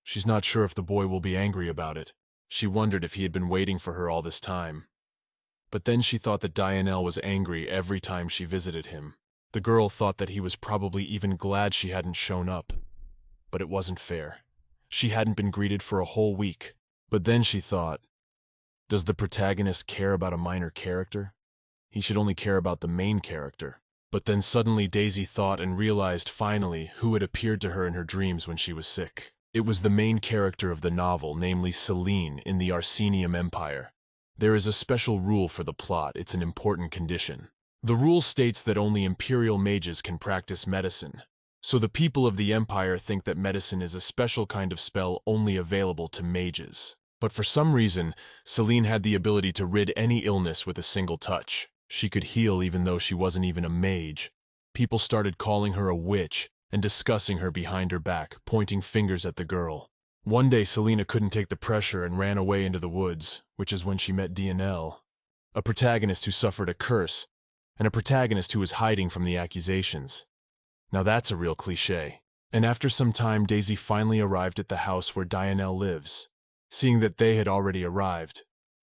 She's not sure if the boy will be angry about it. She wondered if he had been waiting for her all this time. But then she thought that Dianel was angry every time she visited him. The girl thought that he was probably even glad she hadn't shown up. But it wasn't fair. She hadn't been greeted for a whole week. But then she thought, does the protagonist care about a minor character? He should only care about the main character. But then suddenly Daisy thought and realized finally who had appeared to her in her dreams when she was sick. It was the main character of the novel, namely Selene in the Arsenium Empire. There is a special rule for the plot. It's an important condition. The rule states that only imperial mages can practice medicine. So the people of the empire think that medicine is a special kind of spell only available to mages. But for some reason, Selene had the ability to rid any illness with a single touch. She could heal even though she wasn't even a mage. People started calling her a witch and discussing her behind her back, pointing fingers at the girl. One day Selena couldn't take the pressure and ran away into the woods, which is when she met Dianel, a protagonist who suffered a curse, and a protagonist who was hiding from the accusations. Now that's a real cliché. And after some time, Daisy finally arrived at the house where Dianel lives. Seeing that they had already arrived,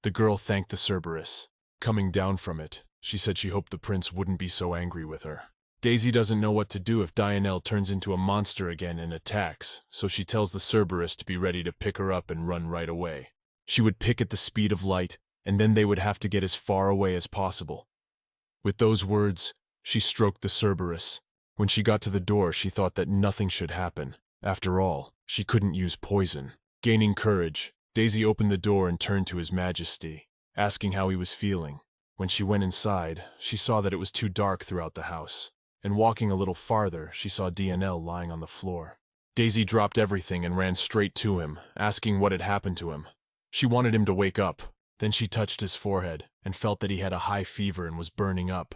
the girl thanked the Cerberus. Coming down from it, she said she hoped the prince wouldn't be so angry with her. Daisy doesn't know what to do if Dianelle turns into a monster again and attacks, so she tells the Cerberus to be ready to pick her up and run right away. She would pick at the speed of light, and then they would have to get as far away as possible. With those words, she stroked the Cerberus. When she got to the door, she thought that nothing should happen. After all, she couldn't use poison. Gaining courage, Daisy opened the door and turned to His Majesty, asking how he was feeling. When she went inside, she saw that it was too dark throughout the house, and walking a little farther, she saw Dianelle lying on the floor. Daisy dropped everything and ran straight to him, asking what had happened to him. She wanted him to wake up. Then she touched his forehead and felt that he had a high fever and was burning up.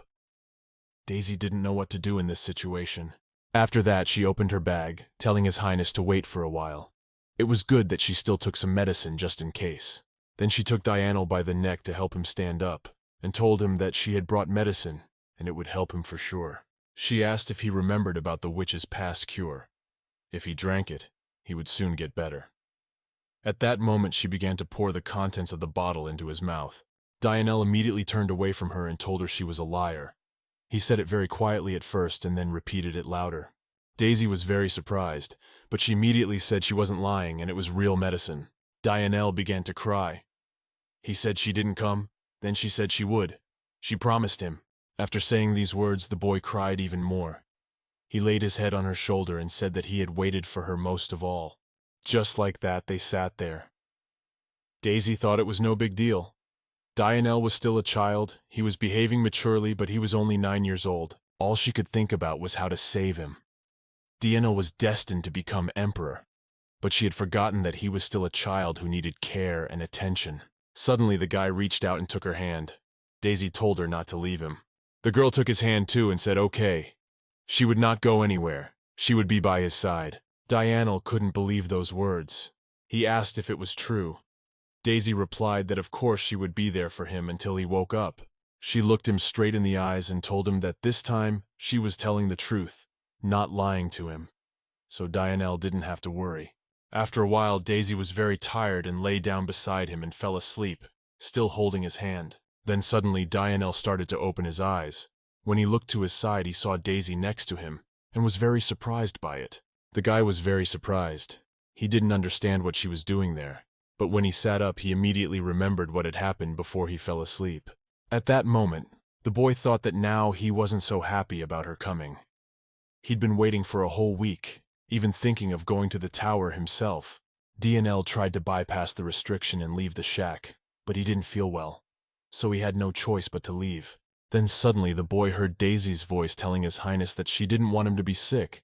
Daisy didn't know what to do in this situation. After that, she opened her bag, telling His Highness to wait for a while. It was good that she still took some medicine just in case. Then she took Dianelle by the neck to help him stand up, and told him that she had brought medicine, and it would help him for sure. She asked if he remembered about the witch's past cure. If he drank it, he would soon get better. At that moment, she began to pour the contents of the bottle into his mouth. Dianelle immediately turned away from her and told her she was a liar. He said it very quietly at first and then repeated it louder. Daisy was very surprised, but she immediately said she wasn't lying and it was real medicine. Dianelle began to cry. He said she didn't come, then she said she would. She promised him. After saying these words, the boy cried even more. He laid his head on her shoulder and said that he had waited for her most of all. Just like that, they sat there. Daisy thought it was no big deal. Dianelle was still a child, he was behaving maturely, but he was only 9 years old. All she could think about was how to save him. Dianelle was destined to become emperor, but she had forgotten that he was still a child who needed care and attention. Suddenly, the guy reached out and took her hand. Daisy told her not to leave him. The girl took his hand too and said okay. She would not go anywhere. She would be by his side. Dianelle couldn't believe those words. He asked if it was true. Daisy replied that of course she would be there for him until he woke up. She looked him straight in the eyes and told him that this time she was telling the truth, not lying to him. So Dianelle didn't have to worry. After a while, Daisy was very tired and lay down beside him and fell asleep, still holding his hand. Then suddenly Dianelle started to open his eyes. When he looked to his side, he saw Daisy next to him and was very surprised by it. The guy was very surprised. He didn't understand what she was doing there. But when he sat up, he immediately remembered what had happened before he fell asleep. At that moment, the boy thought that now he wasn't so happy about her coming. He'd been waiting for a whole week, even thinking of going to the tower himself. Dianelle tried to bypass the restriction and leave the shack, but he didn't feel well, so he had no choice but to leave. Then suddenly the boy heard Daisy's voice telling His Highness that she didn't want him to be sick.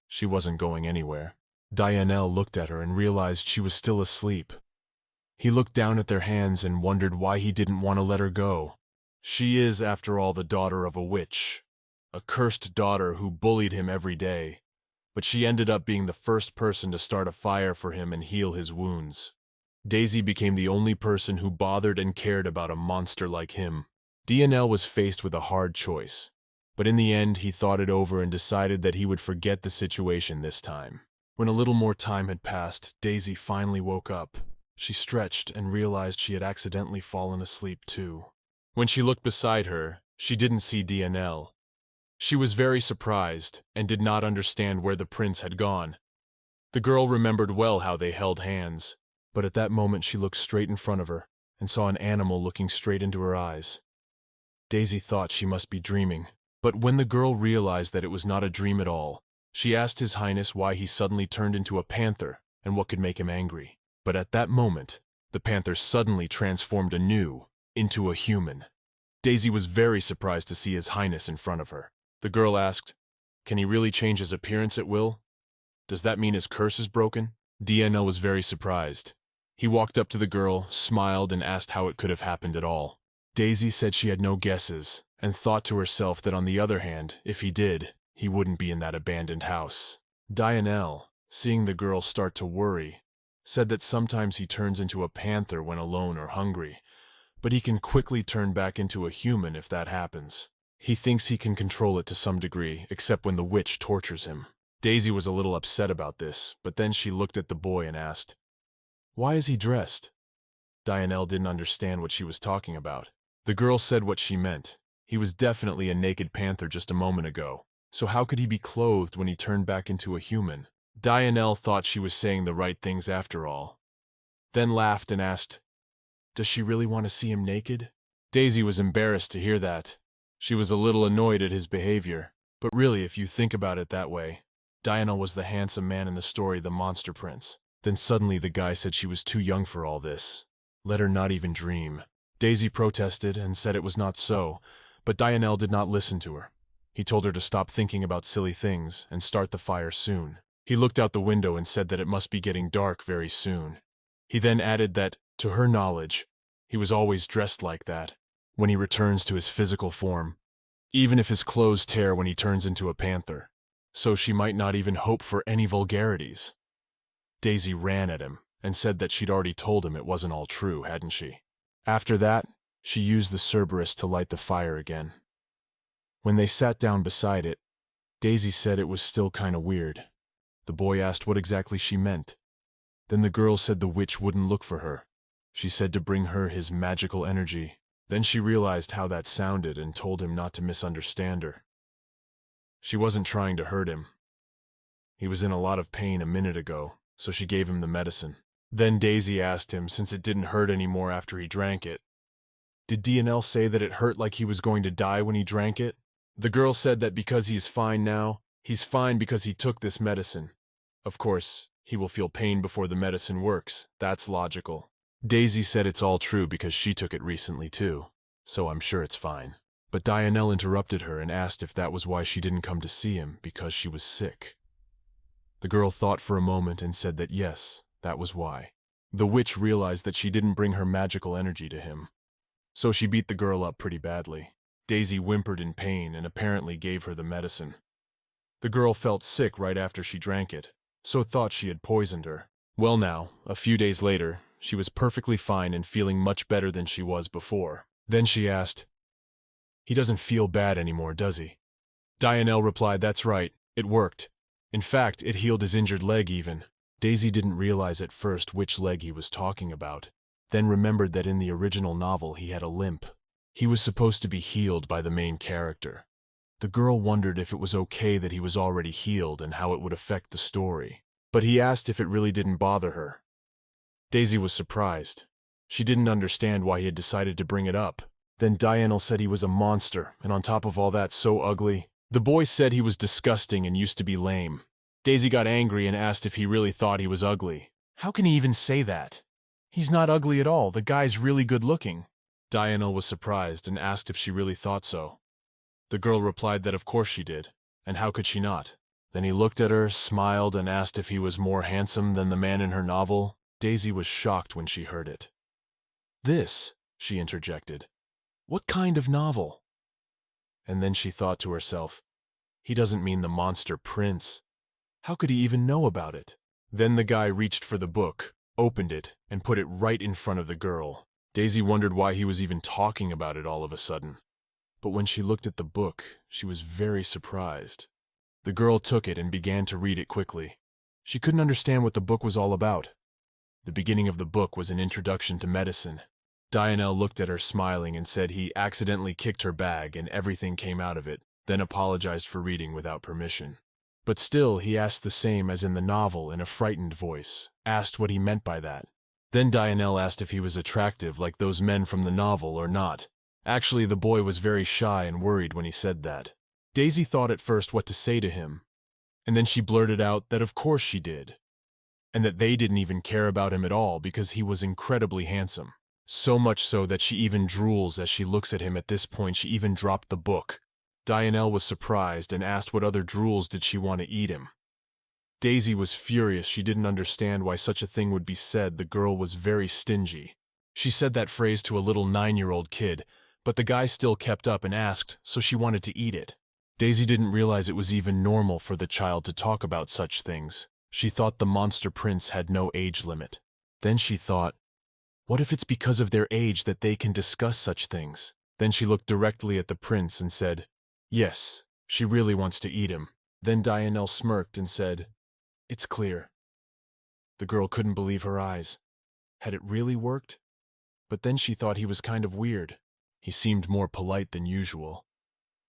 She wasn't going anywhere. Dianelle looked at her and realized she was still asleep. He looked down at their hands and wondered why he didn't want to let her go. She is, after all, the daughter of a witch, a cursed daughter who bullied him every day, but she ended up being the first person to start a fire for him and heal his wounds. Daisy became the only person who bothered and cared about a monster like him. Dianelle was faced with a hard choice, but in the end he thought it over and decided that he would forget the situation this time. When a little more time had passed, Daisy finally woke up. She stretched and realized she had accidentally fallen asleep too. When she looked beside her, she didn't see Dianelle. She was very surprised and did not understand where the prince had gone. The girl remembered well how they held hands, but at that moment she looked straight in front of her and saw an animal looking straight into her eyes. Daisy thought she must be dreaming, but when the girl realized that it was not a dream at all, she asked His Highness why he suddenly turned into a panther and what could make him angry. But at that moment, the panther suddenly transformed anew into a human. Daisy was very surprised to see His Highness in front of her. The girl asked, "Can he really change his appearance at will? Does that mean his curse is broken?" Dianelle was very surprised. He walked up to the girl, smiled, and asked how it could have happened at all. Daisy said she had no guesses, and thought to herself that on the other hand, if he did, he wouldn't be in that abandoned house. Dianelle, seeing the girl start to worry, said that sometimes he turns into a panther when alone or hungry, but he can quickly turn back into a human if that happens. He thinks he can control it to some degree, except when the witch tortures him. Daisy was a little upset about this, but then she looked at the boy and asked, "Why is he dressed?" Dianelle didn't understand what she was talking about. The girl said what she meant. He was definitely a naked panther just a moment ago. So how could he be clothed when he turned back into a human? Dianelle thought she was saying the right things after all, then laughed and asked, "Does she really want to see him naked?" Daisy was embarrassed to hear that. She was a little annoyed at his behavior. But really, if you think about it that way, Dianelle was the handsome man in the story, the monster prince. Then suddenly the guy said she was too young for all this. Let her not even dream. Daisy protested and said it was not so, but Dianelle did not listen to her. He told her to stop thinking about silly things and start the fire soon. He looked out the window and said that it must be getting dark very soon. He then added that, to her knowledge, he was always dressed like that when he returns to his physical form, even if his clothes tear when he turns into a panther. So she might not even hope for any vulgarities. Daisy ran at him and said that she'd already told him it wasn't all true, hadn't she? After that, she used the Cerberus to light the fire again. When they sat down beside it, Daisy said it was still kinda weird. The boy asked what exactly she meant. Then the girl said the witch wouldn't look for her. She said to bring her his magical energy. Then she realized how that sounded and told him not to misunderstand her. She wasn't trying to hurt him. He was in a lot of pain a minute ago, so she gave him the medicine. Then Daisy asked him, since it didn't hurt anymore after he drank it, did DNL say that it hurt like he was going to die when he drank it? The girl said that because he is fine now, he's fine because he took this medicine. Of course, he will feel pain before the medicine works. That's logical. Daisy said it's all true because she took it recently too, so I'm sure it's fine. But Dianelle interrupted her and asked if that was why she didn't come to see him, because she was sick. The girl thought for a moment and said that yes, that was why. The witch realized that she didn't bring her magical energy to him, so she beat the girl up pretty badly. Daisy whimpered in pain and apparently gave her the medicine. The girl felt sick right after she drank it, so thought she had poisoned her. Well now, a few days later, she was perfectly fine and feeling much better than she was before. Then she asked, "He doesn't feel bad anymore, does he?" Dianelle replied, "That's right, it worked. In fact, it healed his injured leg even." Daisy didn't realize at first which leg he was talking about, then remembered that in the original novel he had a limp. He was supposed to be healed by the main character. The girl wondered if it was okay that he was already healed and how it would affect the story. But he asked if it really didn't bother her. Daisy was surprised. She didn't understand why he had decided to bring it up. Then Dianelle said he was a monster, and on top of all that, so ugly. The boy said he was disgusting and used to be lame. Daisy got angry and asked if he really thought he was ugly. How can he even say that? He's not ugly at all, the guy's really good looking. Dianelle was surprised and asked if she really thought so. The girl replied that of course she did, and how could she not? Then he looked at her, smiled, and asked if he was more handsome than the man in her novel. Daisy was shocked when she heard it. "This," she interjected. "What kind of novel?" And then she thought to herself, he doesn't mean the monster prince. How could he even know about it? Then the guy reached for the book, opened it, and put it right in front of the girl. Daisy wondered why he was even talking about it all of a sudden. But when she looked at the book, she was very surprised. The girl took it and began to read it quickly. She couldn't understand what the book was all about. The beginning of the book was an introduction to medicine. Dianelle looked at her smiling and said he accidentally kicked her bag and everything came out of it, then apologized for reading without permission. But still, he asked the same as in the novel in a frightened voice, asked what he meant by that. Then Dianelle asked if he was attractive like those men from the novel or not. Actually, the boy was very shy and worried when he said that. Daisy thought at first what to say to him, and then she blurted out that of course she did, and that they didn't even care about him at all because he was incredibly handsome. So much so that she even drools as she looks at him. At this point, she even dropped the book. Dianelle was surprised and asked what other drools did she want to eat him. Daisy was furious. She didn't understand why such a thing would be said. The girl was very stingy. She said that phrase to a little 9-year-old kid, but the guy still kept up and asked, so she wanted to eat it. Daisy didn't realize it was even normal for the child to talk about such things. She thought the monster prince had no age limit. Then she thought, what if it's because of their age that they can discuss such things? Then she looked directly at the prince and said, yes, she really wants to eat him. Then Dianelle smirked and said, it's clear. The girl couldn't believe her eyes. Had it really worked? But then she thought he was kind of weird. He seemed more polite than usual.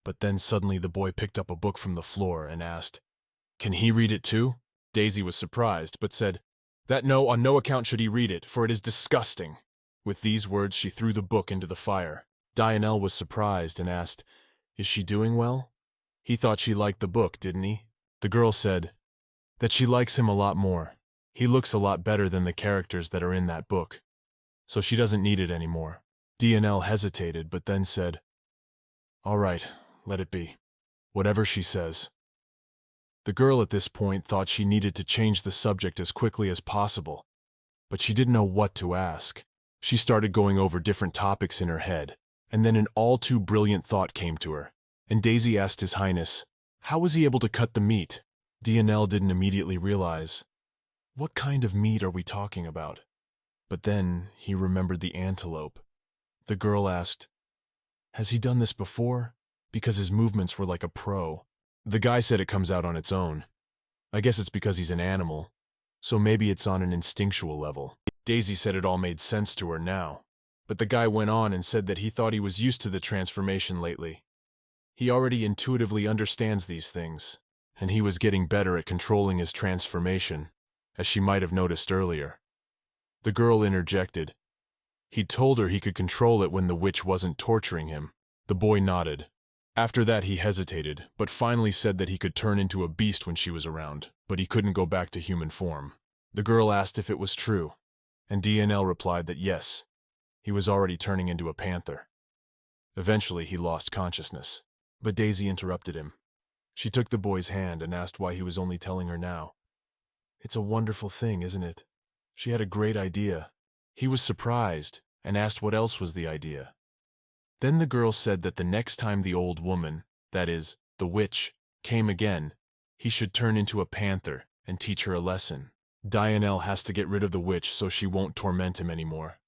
But then suddenly the boy picked up a book from the floor and asked, "Can he read it too?" Daisy was surprised, but said, "That no, on no account should he read it, for it is disgusting." With these words she threw the book into the fire. Dionel was surprised and asked, "Is she doing well?" He thought she liked the book, didn't he? The girl said that she likes him a lot more. He looks a lot better than the characters that are in that book, so she doesn't need it anymore. Dionel hesitated, but then said, "All right, let it be. Whatever she says." The girl at this point thought she needed to change the subject as quickly as possible, but she didn't know what to ask. She started going over different topics in her head, and then an all-too-brilliant thought came to her, and Daisy asked His Highness, "How was he able to cut the meat?" Dionel didn't immediately realize, what kind of meat are we talking about? But then he remembered the antelope. The girl asked, "Has he done this before?" Because his movements were like a pro. The guy said it comes out on its own. I guess it's because he's an animal, so maybe it's on an instinctual level. Daisy said it all made sense to her now, but the guy went on and said that he thought he was used to the transformation lately. He already intuitively understands these things, and he was getting better at controlling his transformation, as she might have noticed earlier. The girl interjected. He told her he could control it when the witch wasn't torturing him. The boy nodded. After that he hesitated, but finally said that he could turn into a beast when she was around, but he couldn't go back to human form. The girl asked if it was true, and DNL replied that yes, he was already turning into a panther. Eventually he lost consciousness, but Daisy interrupted him. She took the boy's hand and asked why he was only telling her now. "It's a wonderful thing, isn't it?" She had a great idea. He was surprised and asked what else was the idea. Then the girl said that the next time the old woman, that is, the witch, came again, he should turn into a panther and teach her a lesson. Dionel has to get rid of the witch so she won't torment him anymore.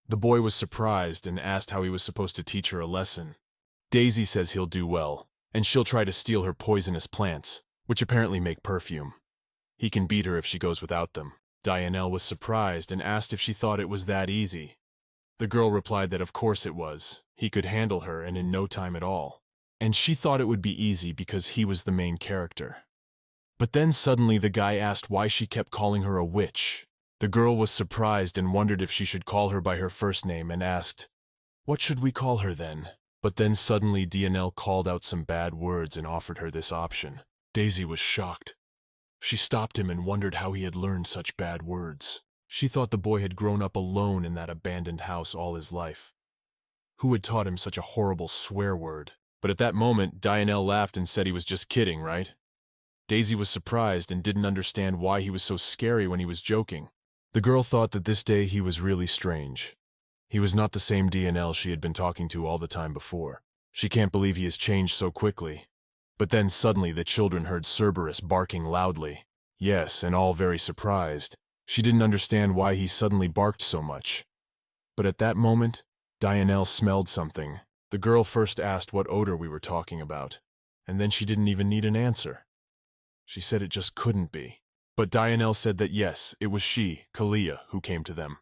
The boy was surprised and asked how he was supposed to teach her a lesson. Daisy says he'll do well, and she'll try to steal her poisonous plants, which apparently make perfume. He can beat her if she goes without them. Dionel was surprised and asked if she thought it was that easy. The girl replied that of course it was. He could handle her and in no time at all. And she thought it would be easy because he was the main character. But then suddenly the guy asked why she kept calling her a witch. The girl was surprised and wondered if she should call her by her first name and asked, "What should we call her then?" But then suddenly Dionel called out some bad words and offered her this option. Daisy was shocked. She stopped him and wondered how he had learned such bad words. She thought the boy had grown up alone in that abandoned house all his life. Who had taught him such a horrible swear word? But at that moment, Dionel laughed and said he was just kidding, right? Daisy was surprised and didn't understand why he was so scary when he was joking. The girl thought that this day he was really strange. He was not the same Dionel she had been talking to all the time before. She can't believe he has changed so quickly. But then suddenly the children heard Cerberus barking loudly. Yes, and all very surprised. She didn't understand why he suddenly barked so much. But at that moment, Dionel smelled something. The girl first asked what odor we were talking about, and then she didn't even need an answer. She said it just couldn't be. But Dionel said that yes, it was she, Kalia, who came to them.